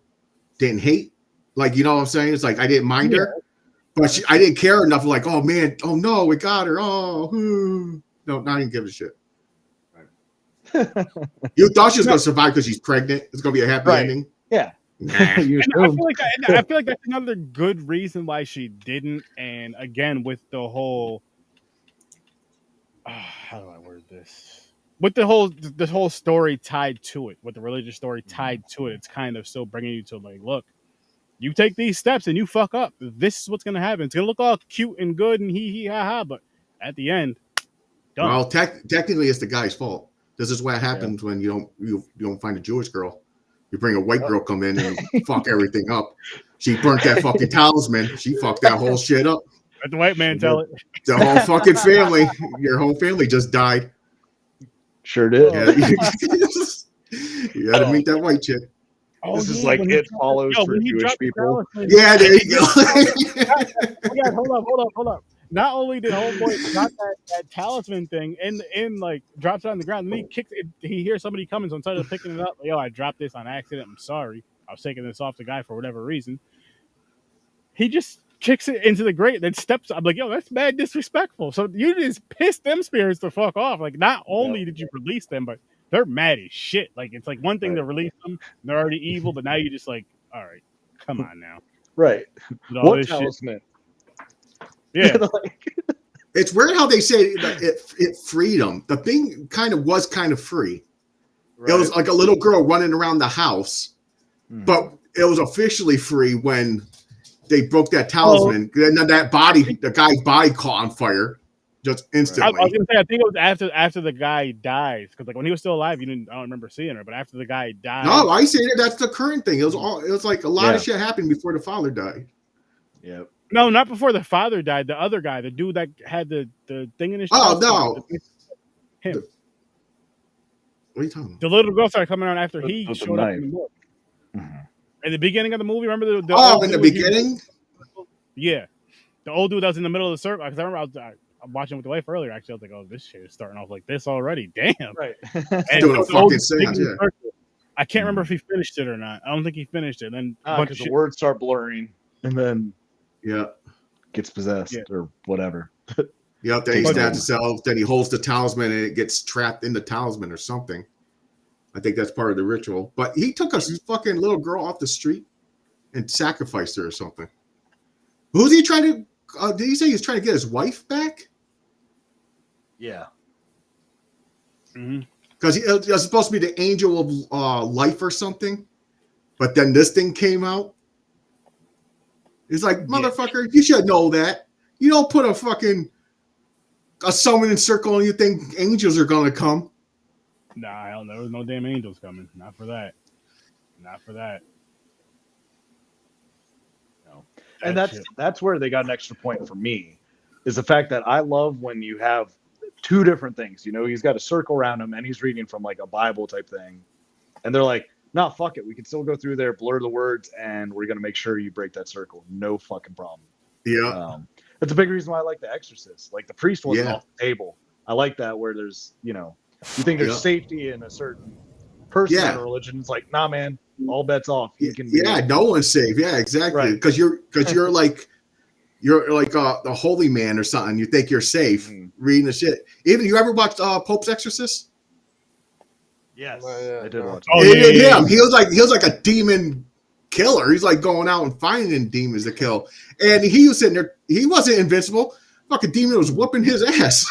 didn't hate. Like, you know what I'm saying? It's like I didn't mind her, but I didn't care enough. Like, oh man, oh no, we got her. Oh, no, I didn't give a shit. You thought she was gonna survive because she's pregnant. It's gonna be a happy ending. Yeah. I feel like that's another good reason why she didn't. And again, with the whole how do I word this? With this whole story tied to it, with the religious story tied to it, it's kind of still bringing you to like, look, you take these steps and you fuck up, this is what's gonna happen. It's gonna look all cute and good and hee ha ha, but at the end, done. Well, technically, it's the guy's fault. This is what happens when you don't find a Jewish girl. You bring a white girl come in and fuck everything up. She burnt that fucking talisman. She fucked that whole shit up. Let the white man tell it. The whole fucking family, your whole family just died. Sure did. Yeah. You got to meet that white chick. This is like It Follows for Jewish people. Yeah, there you go. Hold up. Not only did homeboy drop that talisman thing and like drops it on the ground, and then he kicks it. He hears somebody coming, so instead of picking it up, I dropped this on accident. I'm sorry. I was taking this off the guy for whatever reason. He just kicks it into the grate, then steps. I'm like, that's mad disrespectful. So you just pissed them spirits the fuck off. Like, not only did you release them, but they're mad as shit. Like, it's like one thing to release them, and they're already evil, but now you just like, all right, come on now. Right. What talisman? Yeah. It's weird how they say it freed them. The thing was kind of free. Right. It was like a little girl running around the house, but it was officially free when they broke that talisman. And then the guy's body caught on fire just instantly. I was gonna say, I think it was after the guy dies, because like when he was still alive, I don't remember seeing her, but after the guy died. No, I say that's the current thing. It was like a lot of shit happened before the father died. Yep. No, not before the father died. The other guy, the dude that had the thing in his chest. Oh, no. Him. What are you talking about? The little girl started coming around after he showed up in the movie. Mm-hmm. At the beginning of the movie, remember the in the beginning? Yeah. The old dude that was in the middle of the circle. Because I remember I was watching with the wife earlier. Actually, I was like, oh, this shit is starting off like this already. Damn. Right. And doing a fucking seance, yeah. I can't remember if he finished it or not. I don't think he finished it. Then because the words start blurring, and then gets possessed or whatever. Then he stabs himself. Then he holds the talisman and it gets trapped in the talisman or something. I think that's part of the ritual. But he took a fucking little girl off the street and sacrificed her or something. Who's he trying to? Did he say he was trying to get his wife back? Yeah. Because it was supposed to be the angel of life or something, but then this thing came out. It's like, motherfucker, you should know that. You don't put a summoning circle and you think angels are gonna come. Nah, hell no, there's no damn angels coming. Not for that. Not for that. No. And that's where they got an extra point for me, is the fact that I love when you have two different things. You know, he's got a circle around him and he's reading from like a Bible type thing. And they're like, nah, fuck it. We can still go through there, blur the words, and we're going to make sure you break that circle. No fucking problem. Yeah. That's a big reason why I like The Exorcist. Like, the priest wasn't off the table. I like that, where there's, you know, you think there's safety in a certain person in a religion. It's like, nah, man, all bets off. You can no one's safe. Yeah, exactly. Because you're like the holy man or something. You think you're safe reading the shit. Even you ever watched Pope's Exorcist? Yes, I did watch. Oh, yeah. He was like a demon killer. He's like going out and finding demons to kill. And he was sitting there. He wasn't invincible. Fucking demon was whooping his ass.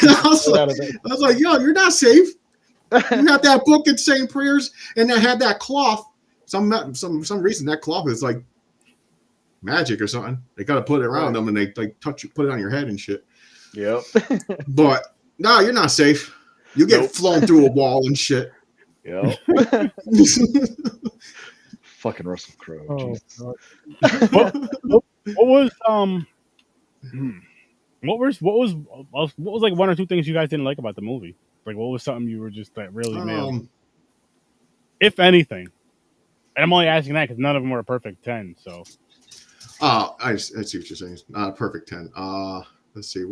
I was like, yo, you're not safe. You have that book and saying prayers, and they had that cloth. Some reason that cloth is like magic or something. They gotta put it around them, and they like touch you, put it on your head and shit. Yep. But no, you're not safe. You get flown through a wall and shit. Yep. Fucking Russell Crowe. What was like one or two things you guys didn't like about the movie? Like, what was something you were just like really nailed? If anything. And I'm only asking that because none of them were a perfect 10. So. I see what you're saying. Not a perfect 10. Let's see.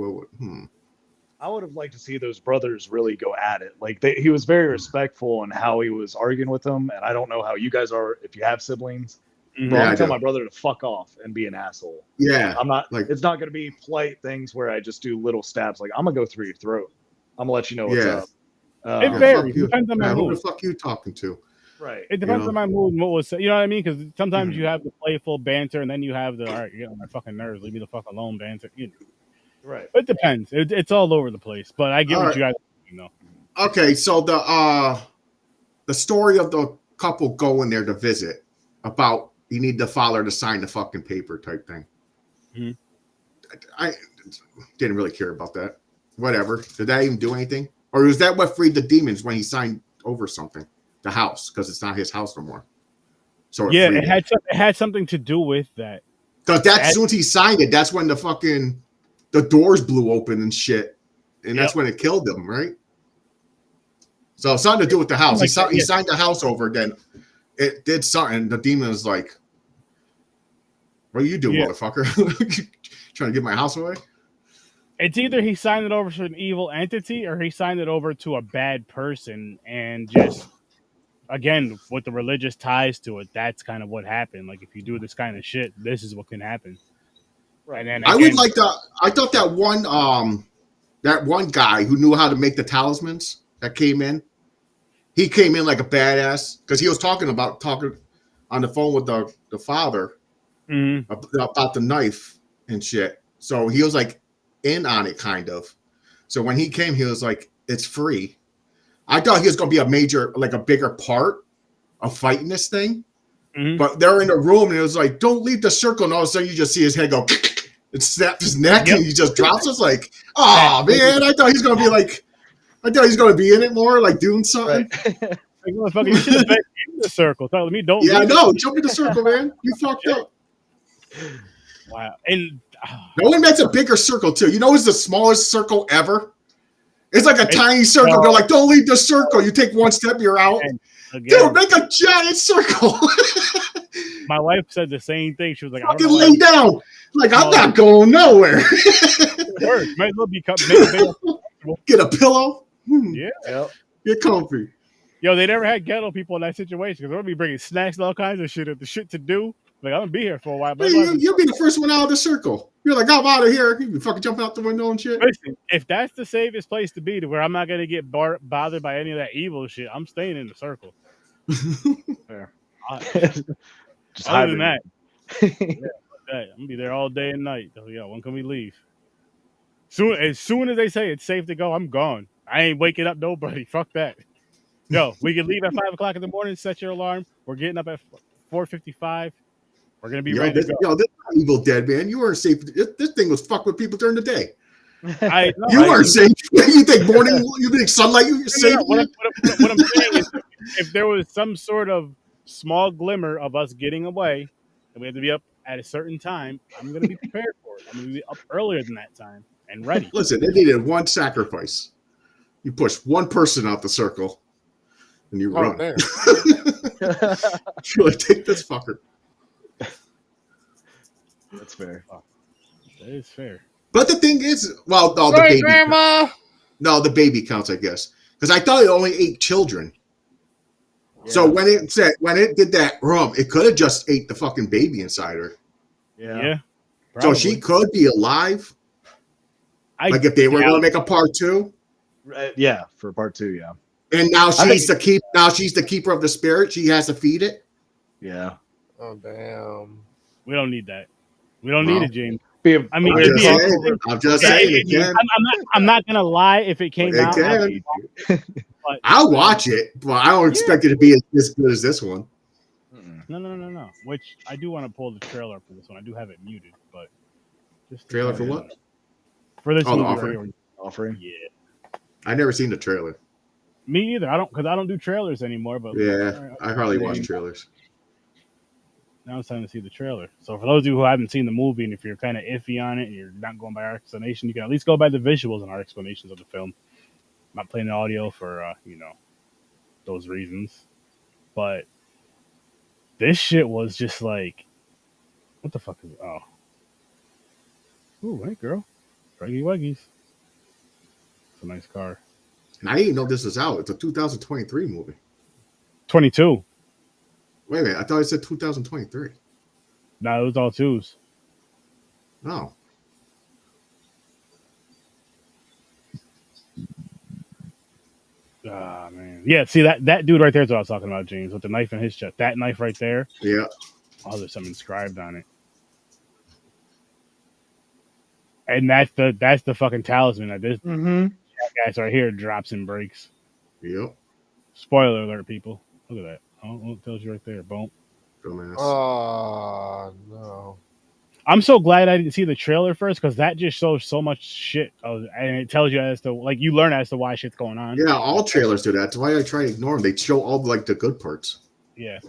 I would have liked to see those brothers really go at it. Like, he was very respectful in how he was arguing with them. And I don't know how you guys are if you have siblings. But I'm tell my brother to fuck off and be an asshole. Yeah. I'm not like, it's not going to be polite things where I just do little stabs. Like, I'm going to go through your throat. I'm going to let you know what's up. It varies. Depends on my mood. Who the fuck you talking to? Right. It depends on my mood and what was, you know what I mean? Because sometimes you have the playful banter, and then you have the, all right, you're getting on my fucking nerves, leave me the fuck alone banter. You know. Right. It depends. It's all over the place, but I get what you guys know. Okay, so the story of the couple going there to visit about you need the father to sign the fucking paper type thing. I didn't really care about that. Whatever. Did that even do anything? Or was that what freed the demons when he signed over something? The house, because it's not his house no more. So it had something to do with that. Because as soon as he signed it, that's when the doors blew open and shit, and that's when it killed them, right? So something to do with the house. He signed the house over, then it did something. The demon was like, "What are you doing, motherfucker? Trying to get my house away?" It's either he signed it over to an evil entity, or he signed it over to a bad person, and just. Again, with the religious ties to it, that's kind of what happened. Like, if you do this kind of shit, this is what can happen. Right. And then again, I thought that one guy who knew how to make the talismans that came in, he came in like a badass because he was talking on the phone with the father about the knife and shit. So he was like in on it kind of. So when he came, he was like, "It's free." I thought he was going to be a bigger part of fighting this thing. But they're in a room and it was like, "Don't leave the circle." And all of a sudden you just see his head go and snap his neck and he just drops. It's like, oh man, I thought he's going to be in it more, like doing something. Like, motherfucker, you should have been in the circle. Tell me, don't. Yeah, I know. Jump in the circle, man. You fucked up. Wow. And no one makes a bigger circle too. You know, it's the smallest circle ever. It's like a tiny circle. They're like, "Don't leave the circle. You take one step, you're out." Dude, make a giant circle. My wife said the same thing. She was like, "Fucking lay down." Like, I'm not going nowhere. Might as well be Get a pillow. Yeah. Get comfy. Yo, they never had ghetto people in that situation because they'll be bringing snacks and all kinds of shit. If the shit to do, like, I'm gonna be here for a while. But you'll be the first one out of the circle. You're like, "I'm out of here." You be fucking jumping out the window and shit. Listen, if that's the safest place to be, to where I'm not gonna get bothered by any of that evil shit, I'm staying in the circle. Fair. Just other than that, I'm gonna be there all day and night. So, yeah, when can we leave? As soon as they say it's safe to go, I'm gone. I ain't waking up nobody. Fuck that. Yo, we can leave at 5 o'clock in the morning. Set your alarm. We're getting up at 4:55. We're gonna be ready to go. Yo, this is not Evil Dead, man. You weren't safe. This thing was fucked with people during the day. You weren't safe. You think you think sunlight you safe? What I'm saying is, if there was some sort of small glimmer of us getting away, and we had to be up at a certain time, I'm going to be prepared for it. I'm going to be up earlier than that time and ready. Listen, they needed one sacrifice. You push one person out the circle, and you run. You're like, take this fucker. That's fair. That is fair. But the thing is, well, no, Sorry, the baby Grandma. counts. No, the baby counts, I guess, because I thought it only ate children. Yeah. So when it did that it could have just ate the fucking baby inside her. Yeah. So she could be alive. Like if they were going to make a part 2. Yeah, for part 2, yeah. And now she's the keeper of the spirit. She has to feed it. Yeah. Oh damn. We don't need that. We don't need it, James. I mean, I'm just saying it can. I'm not gonna lie. If it came out, I'll watch it, but I don't expect it to be as good as this one. No. Which I do want to pull the trailer for this one. I do have it muted, but just trailer for what? For this movie, offering. Yeah. I never seen the trailer. Me either. I don't do trailers anymore. But yeah, I hardly watch trailers. Now it's time to see the trailer. So for those of you who haven't seen the movie, and if you're kind of iffy on it, and you're not going by our explanation, you can at least go by the visuals and our explanations of the film. I'm not playing the audio for those reasons, but this shit was just like, what the fuck is it? Oh, ooh, hey girl, Draggy Wuggies. It's a nice car. And I didn't know this was out. It's a 2023 movie. 22. Wait a minute. I thought it said 2023. No, it was all 2s. Oh. Ah, man. Yeah, see, that dude right there is what I was talking about, James, with the knife in his chest. That knife right there. Yeah. Oh, there's something inscribed on it. And that's the fucking talisman that this jackass right here drops and breaks. Yep. Spoiler alert, people. Look at that. Oh, it tells you right there. Boom. Dumbass. Oh, no. I'm so glad I didn't see the trailer first, because that just shows so much shit. And it tells you as to, like, you learn as to why shit's going on. Yeah, all trailers do that. That's why I try to ignore them. They show all, like, the good parts. Yeah.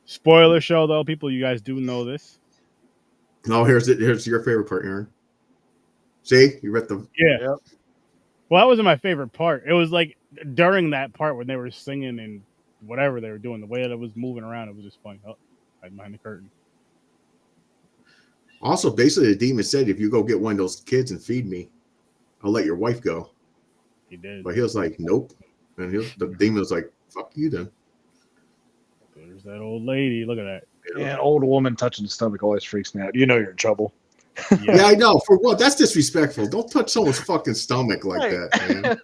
Spoiler show, though, people. You guys do know this. No, here's your favorite part, Aaron. See? You read the... Yeah. Yep. Well, that wasn't my favorite part. It was, like, during that part when they were singing and whatever they were doing, the way that it was moving around, it was just funny. Oh, right behind the curtain. Also, basically, the demon said, if you go get one of those kids and feed me, I'll let your wife go. He did. But he was like, nope. And the demon was like, fuck you then. There's that old lady. Look at that. Yeah, an old woman touching the stomach always freaks me out. You know you're in trouble. Yeah, I know. For what? That's disrespectful. Don't touch someone's fucking stomach like that, man.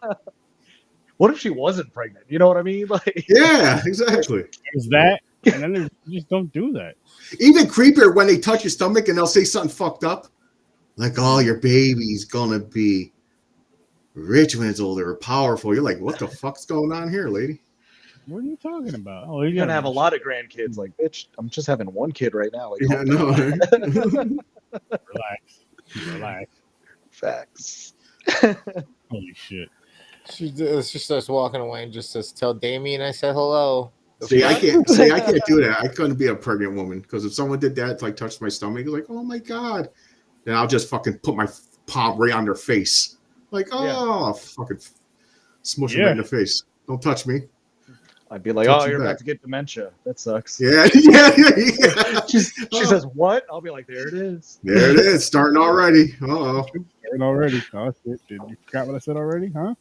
What if she wasn't pregnant? You know what I mean? Like, yeah, exactly. Is that? And then you just don't do that. Even creepier when they touch your stomach and they'll say something fucked up. Like, oh, your baby's gonna be rich when it's older or powerful. You're like, what the fuck's going on here, lady? What are you talking about? Oh, you're gonna have a lot of grandkids. Like, bitch, I'm just having one kid right now. Like, yeah, no. Relax. Facts. Holy shit. She starts walking away and just says, "Tell Damien I said hello." See, I can't do that. I couldn't be a pregnant woman, because if someone did that, like touched my stomach, like, oh my god, then I'll just fucking put my palm right on their face, like, oh, fucking smush it right in the face. Don't touch me. I'd be like, oh, you're about to get dementia. That sucks. Yeah. She says, what? I'll be like, there it is. There it is. Starting already. Uh-oh. Starting already. Oh, shit. Did you forgot what I said already, huh?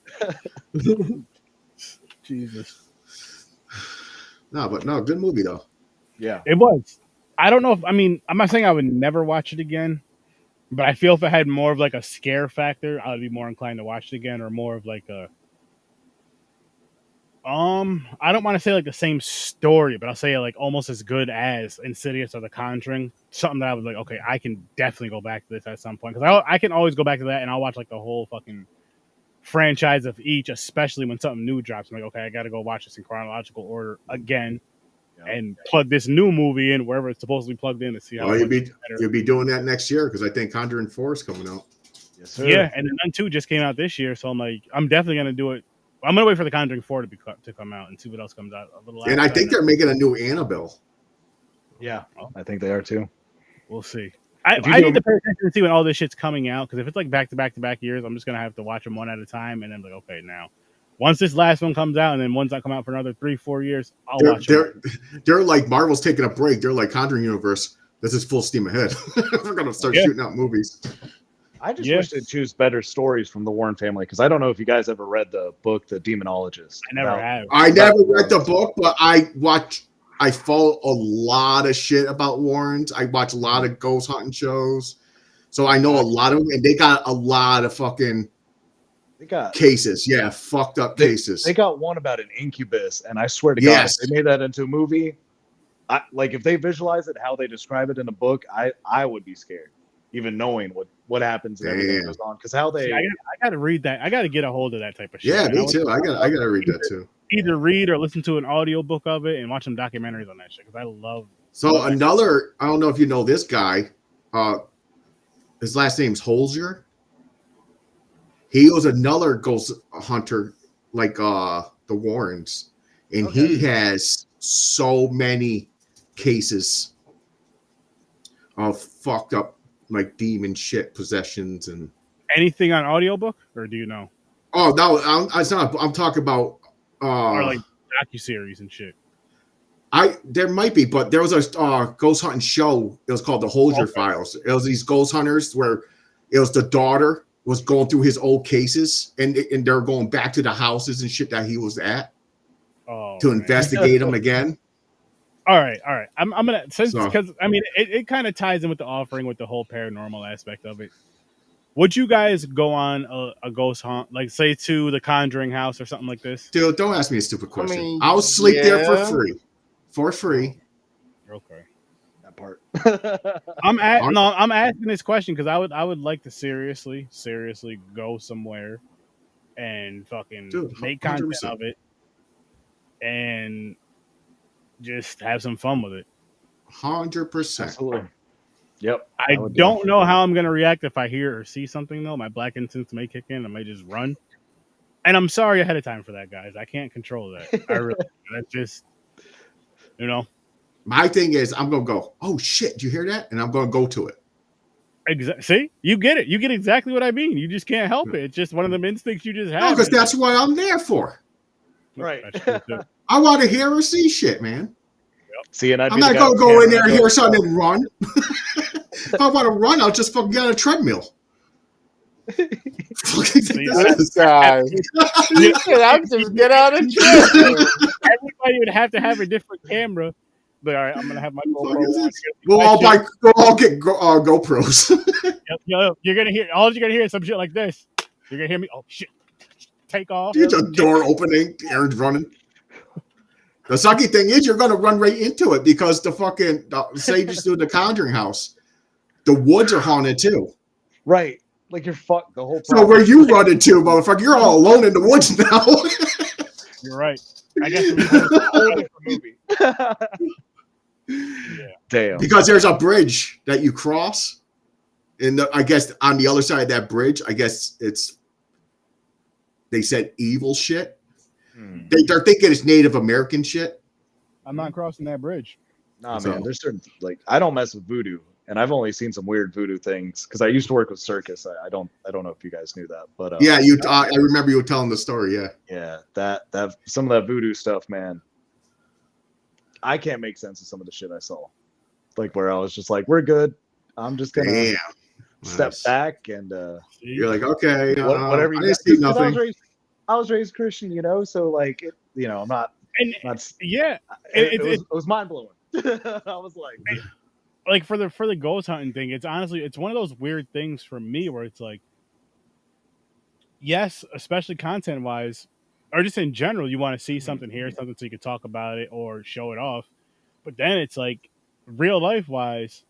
Jesus. No, good movie, though. Yeah. It was. I don't know if, I'm not saying I would never watch it again, but I feel if it had more of like a scare factor, I would be more inclined to watch it again, or more of like a, I don't want to say like the same story, but I'll say like almost as good as Insidious or The Conjuring. Something that I was like, okay, I can definitely go back to this at some point, because I can always go back to that, and I'll watch like the whole fucking franchise of each, especially when something new drops. I'm like, okay, I got to go watch this in chronological order again, and plug this new movie in wherever it's supposed to be plugged in to see how. Well, you'll be doing that next year, because I think Conjuring 4 is coming out. Yes, sir. Yeah, and then 2 just came out this year, so I'm like, I'm definitely gonna do it. I'm gonna wait for The Conjuring 4 to come out and see what else comes out a little. And I think they're making a new Annabelle. Yeah, I think they are too. We'll see. I need to pay attention to see when all this shit's coming out, because if it's like back to back to back years, I'm just gonna have to watch them one at a time, and then like, okay, now once this last one comes out, and then one's not come out for another 3-4 years, I'll watch them. They're like Marvel's taking a break. They're like Conjuring universe. This is full steam ahead. We're gonna start shooting out movies. I just wish they'd choose better stories from the Warren family, because I don't know if you guys ever read the book, The Demonologist. I never have. I never read the book, but I follow a lot of shit about Warrens. I watch a lot of ghost hunting shows. So I know a lot of them, and they got a lot of fucking cases. Yeah, fucked up cases. They got one about an incubus, and I swear to God, if they made that into a movie, like if they visualize it how they describe it in a book, I would be scared, even knowing what happens and everything that goes on. Because how they, I got to read that. I got to get a hold of that type of shit. Yeah, me too. I got to read that too. Either read or listen to an audiobook of it and watch some documentaries on that shit, because I love. So another, I don't know if you know this guy. His last name's Holzer. He was another ghost hunter like the Warrens, and he has so many cases of fucked up like demon shit, possessions, and anything on audiobook, or do you know? Oh no, it's not. I'm talking about or like docuseries and shit. There might be, but there was a ghost hunting show. It was called the Holzer Files. It was these ghost hunters where it was the daughter was going through his old cases, and they're going back to the houses and shit that he was at to investigate them again. All right. I'm gonna because I mean it kind of ties in with the offering with the whole paranormal aspect of it. Would you guys go on a ghost hunt, like say to the Conjuring house or something like this? Dude, don't ask me a stupid question. I mean, I'll sleep there for free. For free. Okay. That part. I'm asking this question because I would like to seriously go somewhere and fucking make content of it and just have some fun with it. 100%. Absolutely. Yep. I don't know how I'm gonna react if I hear or see something though. My black instincts may kick in. I may just run. And I'm sorry ahead of time for that, guys. I can't control that. I really that's just, you know. My thing is I'm gonna go, oh shit, did you hear that? And I'm gonna go to it. See? You get it. You get exactly what I mean. You just can't help it. It's just one of them instincts you just have. No, because that's what I'm there for. Right. I want to hear or see shit, man. See, and I'm not gonna go in there and hear something and run. If I want to run, I'll just fucking get on a treadmill. This guy. I'm just get out of treadmill. Everybody would have to have a different camera. But all right, I'm gonna have my GoPro. We'll all get GoPros. Yep. You're gonna hear some shit like this. You're gonna hear me. Oh shit! Take off. There's a door opening. Aaron's running. The sucky thing is, you're gonna run right into it because the fucking say just do the Conjuring house. The woods are haunted too. Right. Like you're fucked the whole time. So where you running to, motherfucker? You're all alone in the woods now. You're right. I guess it's a whole different movie. Yeah. Damn. Because there's a bridge that you cross, and I guess on the other side of that bridge, I guess they said evil shit. They're thinking it's Native American shit. I'm not crossing that bridge. Nah, man. There's certain I don't mess with voodoo, and I've only seen some weird voodoo things because I used to work with circus. I don't know if you guys knew that, but yeah, I remember you were telling the story. Yeah. That some of that voodoo stuff, man. I can't make sense of some of the shit I saw, like where I was just like, "We're good. I'm just gonna step back and." You're like, okay, whatever. I didn't see nothing. I was raised Christian, so like, I'm not. It was mind blowing. I was like for the ghost hunting thing, it's one of those weird things for me where it's like, yes, especially content wise, or just in general, you want to see something, hear something so you can talk about it or show it off, but then it's like real life wise.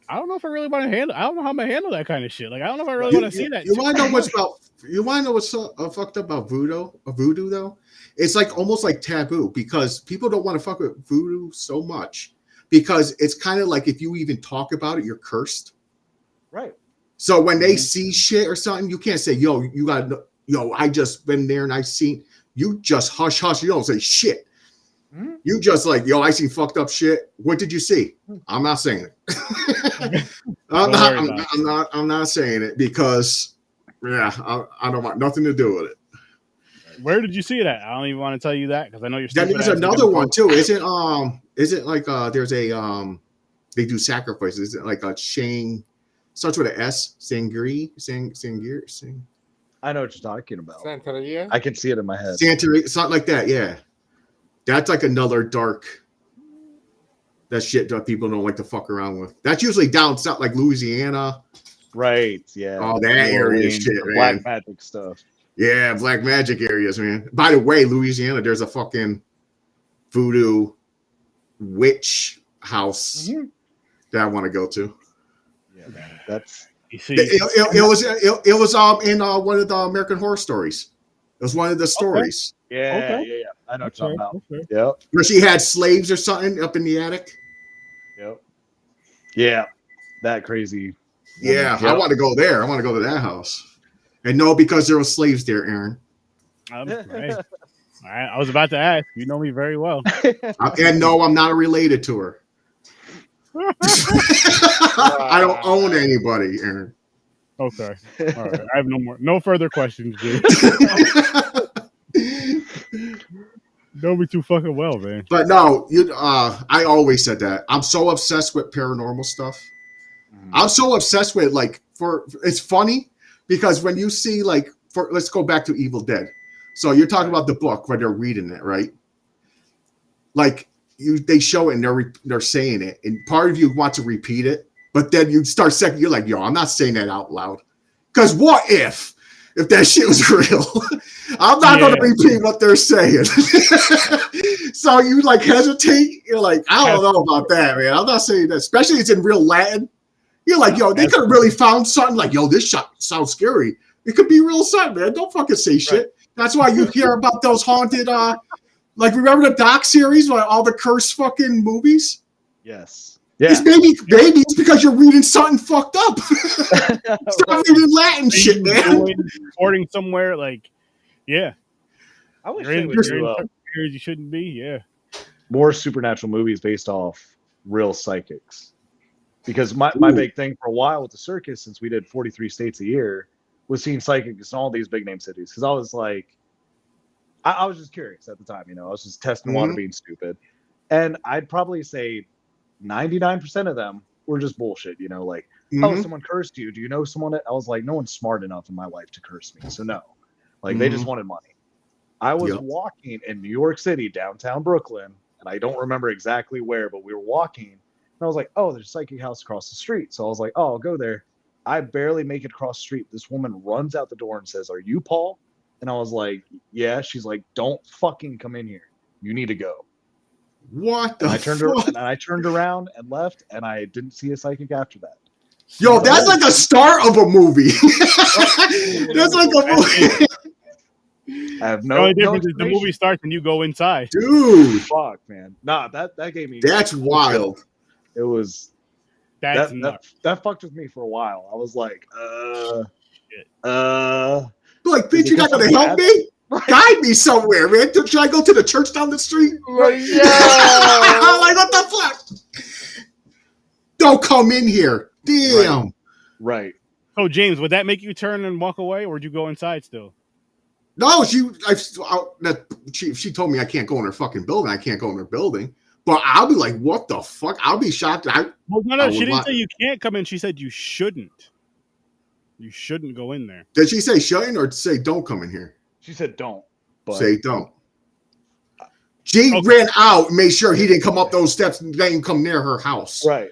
I don't know if I really want to handle. I don't know how I'm gonna handle that kind of shit. Like, I don't know if I really want to see that. You want to know what's about? You want to know what's so fucked up about voodoo though? It's like almost like taboo because people don't want to fuck with voodoo so much because it's kind of like if you even talk about it, you're cursed. Right. So when they see shit or something, you can't say, "Yo, I just been there and I seen." You just hush. You don't say shit. You just like, yo, I see fucked up shit. What did you see? I'm not saying it. I'm not saying it because, yeah, I don't want nothing to do with it. Where did you see it at? I don't even want to tell you that because I know you're. Then there's another one too. Isn't like there's a they do sacrifices. Is it like a Shang? Starts with an S. Sangri. I know what you're talking about. Santeria? I can see it in my head. Santeria, something like that. Yeah, that's like another dark. That shit that people don't like to fuck around with. That's usually down south, like Louisiana. Right. Yeah. Oh, that area shit, man. Black magic stuff. Yeah, black magic areas, man. By the way, Louisiana, there's a fucking voodoo witch house that I want to go to. Yeah, man. That's you see, it was in one of the American Horror Stories. It was one of the stories. yeah. I know what you're talking about. Yep. Where she had slaves or something up in the attic. Yep. Yeah. That crazy. Yeah, I want to go there. I want to go to that house. And no, because there were slaves there, Aaron. Right. All right. I was about to ask. You know me very well. And no, I'm not related to her. I don't own anybody, Aaron. Okay. All right. I have no further questions, dude. Know me too fucking well, man. But no, I always said that. I'm so obsessed with paranormal stuff. I'm so obsessed with it's funny because when you see let's go back to Evil Dead. So you're talking about the book when they're reading it, right? Like they show it and they're saying it, and part of you wants to repeat it, but then you start second. You're like, yo, I'm not saying that out loud because what if that shit was real? I'm not going to repeat what they're saying. So you hesitate. You're like, I don't know about that, man. I'm not saying that, especially it's in real Latin. You're like, yo, they could have really found something like, yo, this shot sounds scary. It could be real something, man. Don't fucking say shit. Right. That's why you hear about those haunted, remember the Doc series, all the cursed fucking movies? Yes. Yeah. It's maybe it's because you're reading something fucked up. Stop reading Latin shit, man. Recording somewhere, yeah. I wish you're in you shouldn't be, yeah. More supernatural movies based off real psychics. Because my big thing for a while with the circus, since we did 43 states a year, was seeing psychics in all these big name cities. Because I was like, I was just curious at the time, I was just testing water, being stupid. And I'd probably say 99% of them were just bullshit, oh, someone cursed you. Do you know someone that I was like, no one's smart enough in my life to curse me. So no, they just wanted money. I was walking in New York City, downtown Brooklyn, and I don't remember exactly where, but we were walking. And I was like, oh, there's a psychic house across the street. So I was like, oh, I'll go there. I barely make it across the street. This woman runs out the door and says, are you Paul? And I was like, yeah. She's like, don't fucking come in here. You need to go. What the fuck? I turned around and left, and I didn't see a psychic after that. Yo, that's like a start of a movie. That's like a movie. I have no. The only difference is the movie starts and you go inside. Dude. Fuck, man. Nah, that gave me. That's wild. It was. That fucked with me for a while. I was like, like, bitch, you're not gonna help me? Guide me somewhere, man. Should I go to the church down the street? Yeah. Like, what the fuck? Don't come in here. Damn. Right. So, James, would that make you turn and walk away, or would you go inside still? No, she told me I can't go in her fucking building. I can't go in her building. But I'll be like, what the fuck? I'll be shocked. No, she didn't say you can't come in. She said you shouldn't. You shouldn't go in there. Did she say shouldn't or say don't come in here? She said don't. But... Say don't. She ran out and made sure he didn't come up those steps and didn't come near her house. Right.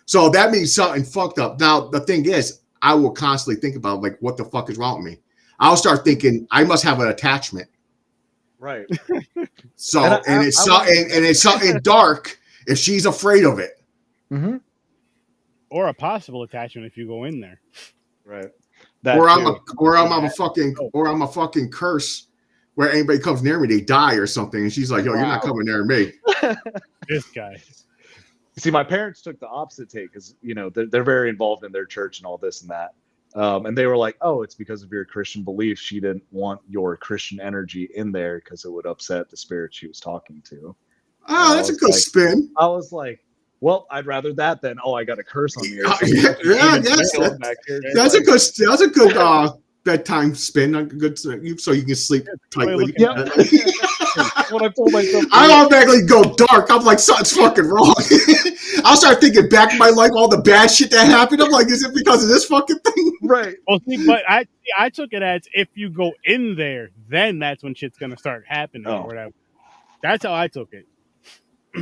So that means something fucked up. Now, the thing is, I will constantly think about, like, what the fuck is wrong with me? I'll start thinking I must have an attachment. Right. So, and it's something dark if she's afraid of it. Mm-hmm. Or a possible attachment if you go in there. Right. Or I'm a fucking curse where anybody comes near me, they die or something. And she's like, yo, you're not coming near me. This guy. See, my parents took the opposite take because, they're very involved in their church and all this and that. And they were like, "Oh, it's because of your Christian beliefs. She didn't want your Christian energy in there because it would upset the spirit she was talking to." Oh, that's a good spin. I was like, "Well, I'd rather that than I got a curse on me." Or something. That's a good bedtime spin. A good so you can sleep tightly. Yeah. When I told myself, I automatically go dark. I'm like, something's fucking wrong. I'll start thinking back in my life, all the bad shit that happened. I'm like, is it because of this fucking thing? Right. Well, see, but I took it as if you go in there, then that's when shit's gonna start happening or whatever. That's how I took it.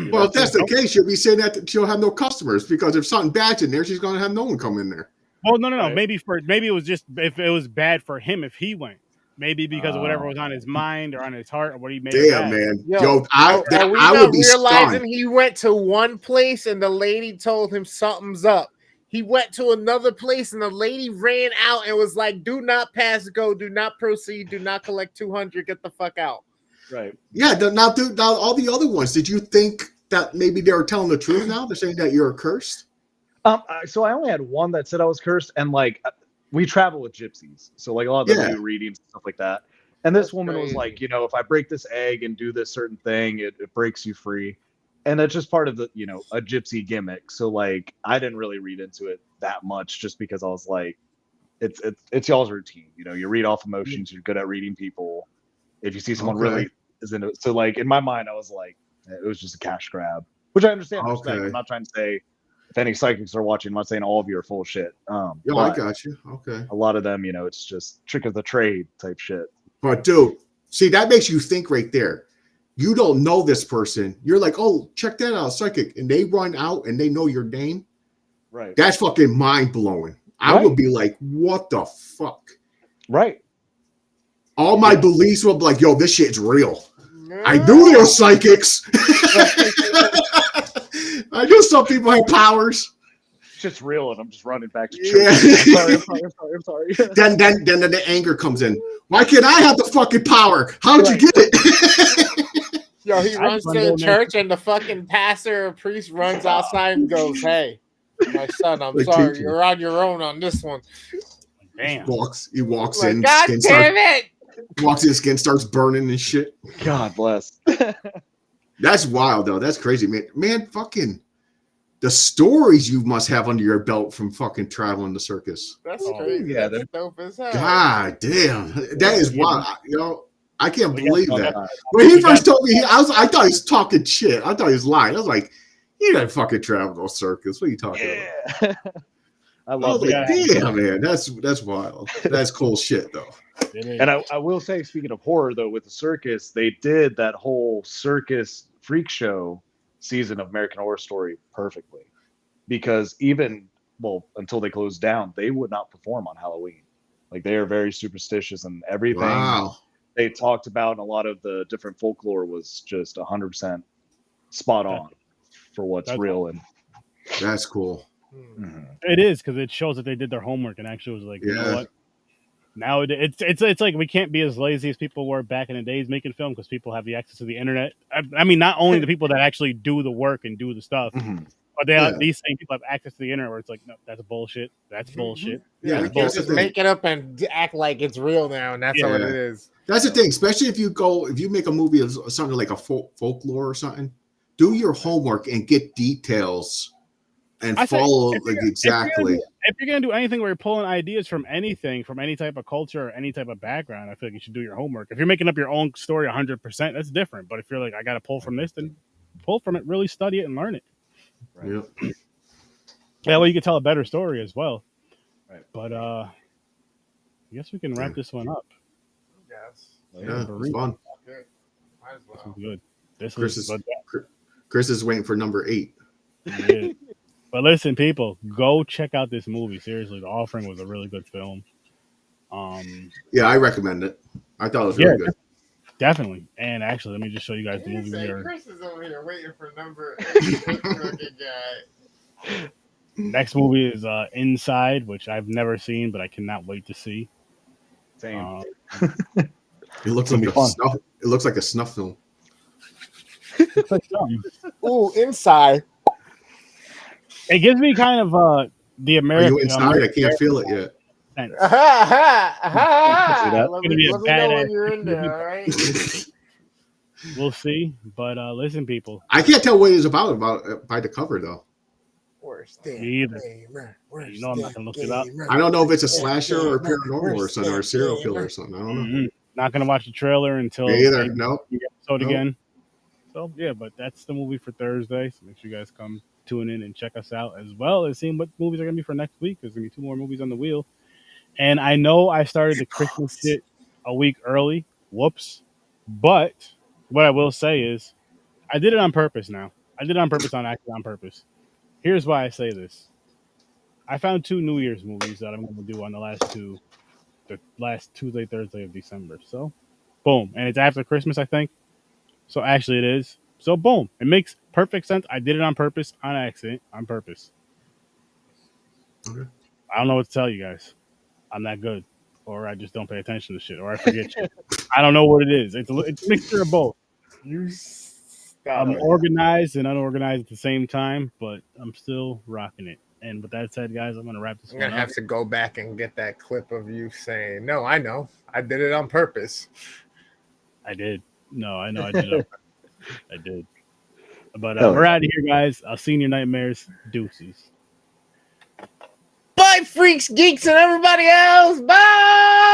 Well, if that's the case, you'll be saying that she'll have no customers because if something bad's in there, she's gonna have no one come in there. Well, no. Right. Maybe it was just if it was bad for him if he went. Maybe because of whatever was on his mind or on his heart or what he made. Damn, man. I would be realizing stunned. He went to one place and the lady told him something's up. He went to another place and the lady ran out and was like, "Do not pass go, do not proceed, do not collect 200, get the fuck out." Right. Yeah. Now, all the other ones. Did you think that maybe they were telling the truth now? They're saying that you're cursed. So I only had one that said I was cursed, and like we travel with gypsies, so like a lot of them do readings and stuff like that. And this woman was like, if I break this egg and do this certain thing, it breaks you free. And that's just part of the, a gypsy gimmick. So like, I didn't really read into it that much just because I was like, it's y'all's routine. You read off emotions. You're good at reading people. If you see someone really is into it. So like in my mind, I was like, it was just a cash grab, which I understand. I'm not trying to say if any psychics are watching, I'm not saying all of you are full of shit. I got you. Okay. A lot of them, it's just trick of the trade type shit. But dude, see, that makes you think right there. You don't know this person. You're like, oh, check that out, psychic. And they run out and they know your name. Right. That's fucking mind blowing. I would be like, what the fuck? Right. All my beliefs will be like, yo, this shit's real. I knew there were psychics. I knew some people had powers. It's just real, and I'm just running back to church. Yeah. I'm sorry. Then the anger comes in. Why can't I have the fucking power? How'd you get it? Yo, he runs to the church, and the fucking pastor or priest runs outside and goes, "Hey, my son, I'm sorry, you're on your own on this one." Damn. He walks in. God damn it! Walks in, skin starts burning and shit. God bless. That's wild, though. That's crazy, man. Man, fucking the stories you must have under your belt from fucking traveling the circus. That's crazy. Yeah, that's dope as hell. God damn. That is wild. I can't believe that. When he first told me, I thought he was talking shit. I thought he was lying. I was like, you didn't fucking travel no circus. What are you talking about? I love it. Damn, man. That's wild. That's cool shit, though. And I will say, speaking of horror, though, with the circus, they did that whole circus freak show season of American Horror Story perfectly. Because until they closed down, they would not perform on Halloween. Like, they are very superstitious, and everything they talked about, and a lot of the different folklore was just 100% spot on for what's real. And that's cool. Mm-hmm. It is, because it shows that they did their homework and actually was like, you know what? Now it's like we can't be as lazy as people were back in the days making film because people have the access to the internet. I mean, not only the people that actually do the work and do the stuff, but these same people have access to the internet where it's like, no, that's bullshit. That's bullshit. Yeah, we can just make it up and act like it's real now, and that's all it is. That's the thing, especially if you make a movie of something like a folklore or something, do your homework and get details and follow exactly. If you're gonna do anything where you're pulling ideas from anything, from any type of culture or any type of background, I feel like you should do your homework. If you're making up your own story 100%, that's different. But if you're like, I got to pull from this, then pull from it, really study it and learn it. Right. Yep. That way you can tell a better story as well. Right. But I guess we can wrap this one up. Yes. Yeah, it's fun. Good. Might as well. This is good. Chris is waiting for number 8. Yeah. But listen, people, go check out this movie. Seriously, The Offering was a really good film. Yeah, I recommend it. I thought it was really good. Definitely. And actually, let me just show you guys the movie here. Chris is over here waiting for number 8. Guy. Next movie is Inside, which I've never seen, but I cannot wait to see. Same. It looks like a snuff film. Ooh, Inside. It gives me kind of the American. Are you inside? I can't feel it yet. sense. See that? Let Gonna be a me know when badass you're in there, all right? We'll see. But listen, people. I can't tell what it's about by the cover though. Worst damn Me either. gamer. Worst You know I'm not gonna look it up. I don't know if it's a slasher or paranormal or something or a serial killer or something. I don't know. Mm-hmm. Not gonna watch the trailer until Me either. maybe No. the episode Nope. again. So yeah, but that's the movie for Thursday. So make sure you guys come tune in and check us out, as well as seeing what movies are gonna be for next week. There's gonna be 2 more movies on the wheel. And I know I started the Christmas shit a week early. Whoops. But what I will say is I did it on purpose now. I did it on purpose on purpose. Here's why I say this. I found 2 New Year's movies that I'm gonna do on the last Tuesday, Thursday of December. So boom. And it's after Christmas, I think. So actually it is. So boom. It makes perfect sense. I did it on purpose, on accident, on purpose. Okay. I don't know what to tell you guys. I'm that good. Or I just don't pay attention to shit. Or I forget shit. I don't know what it is. It's a mixture of both. I'm organized and unorganized at the same time, but I'm still rocking it. And with that said, guys, I'm going to wrap this I'm one gonna up. have to go back and get that clip of you saying, "No, I know, I did it on purpose." I did. No, I know I did it. I did. But Hell we're yeah. out of here, guys. I'll see you in your nightmares. Deuces. Bye, freaks, geeks, and everybody else. Bye.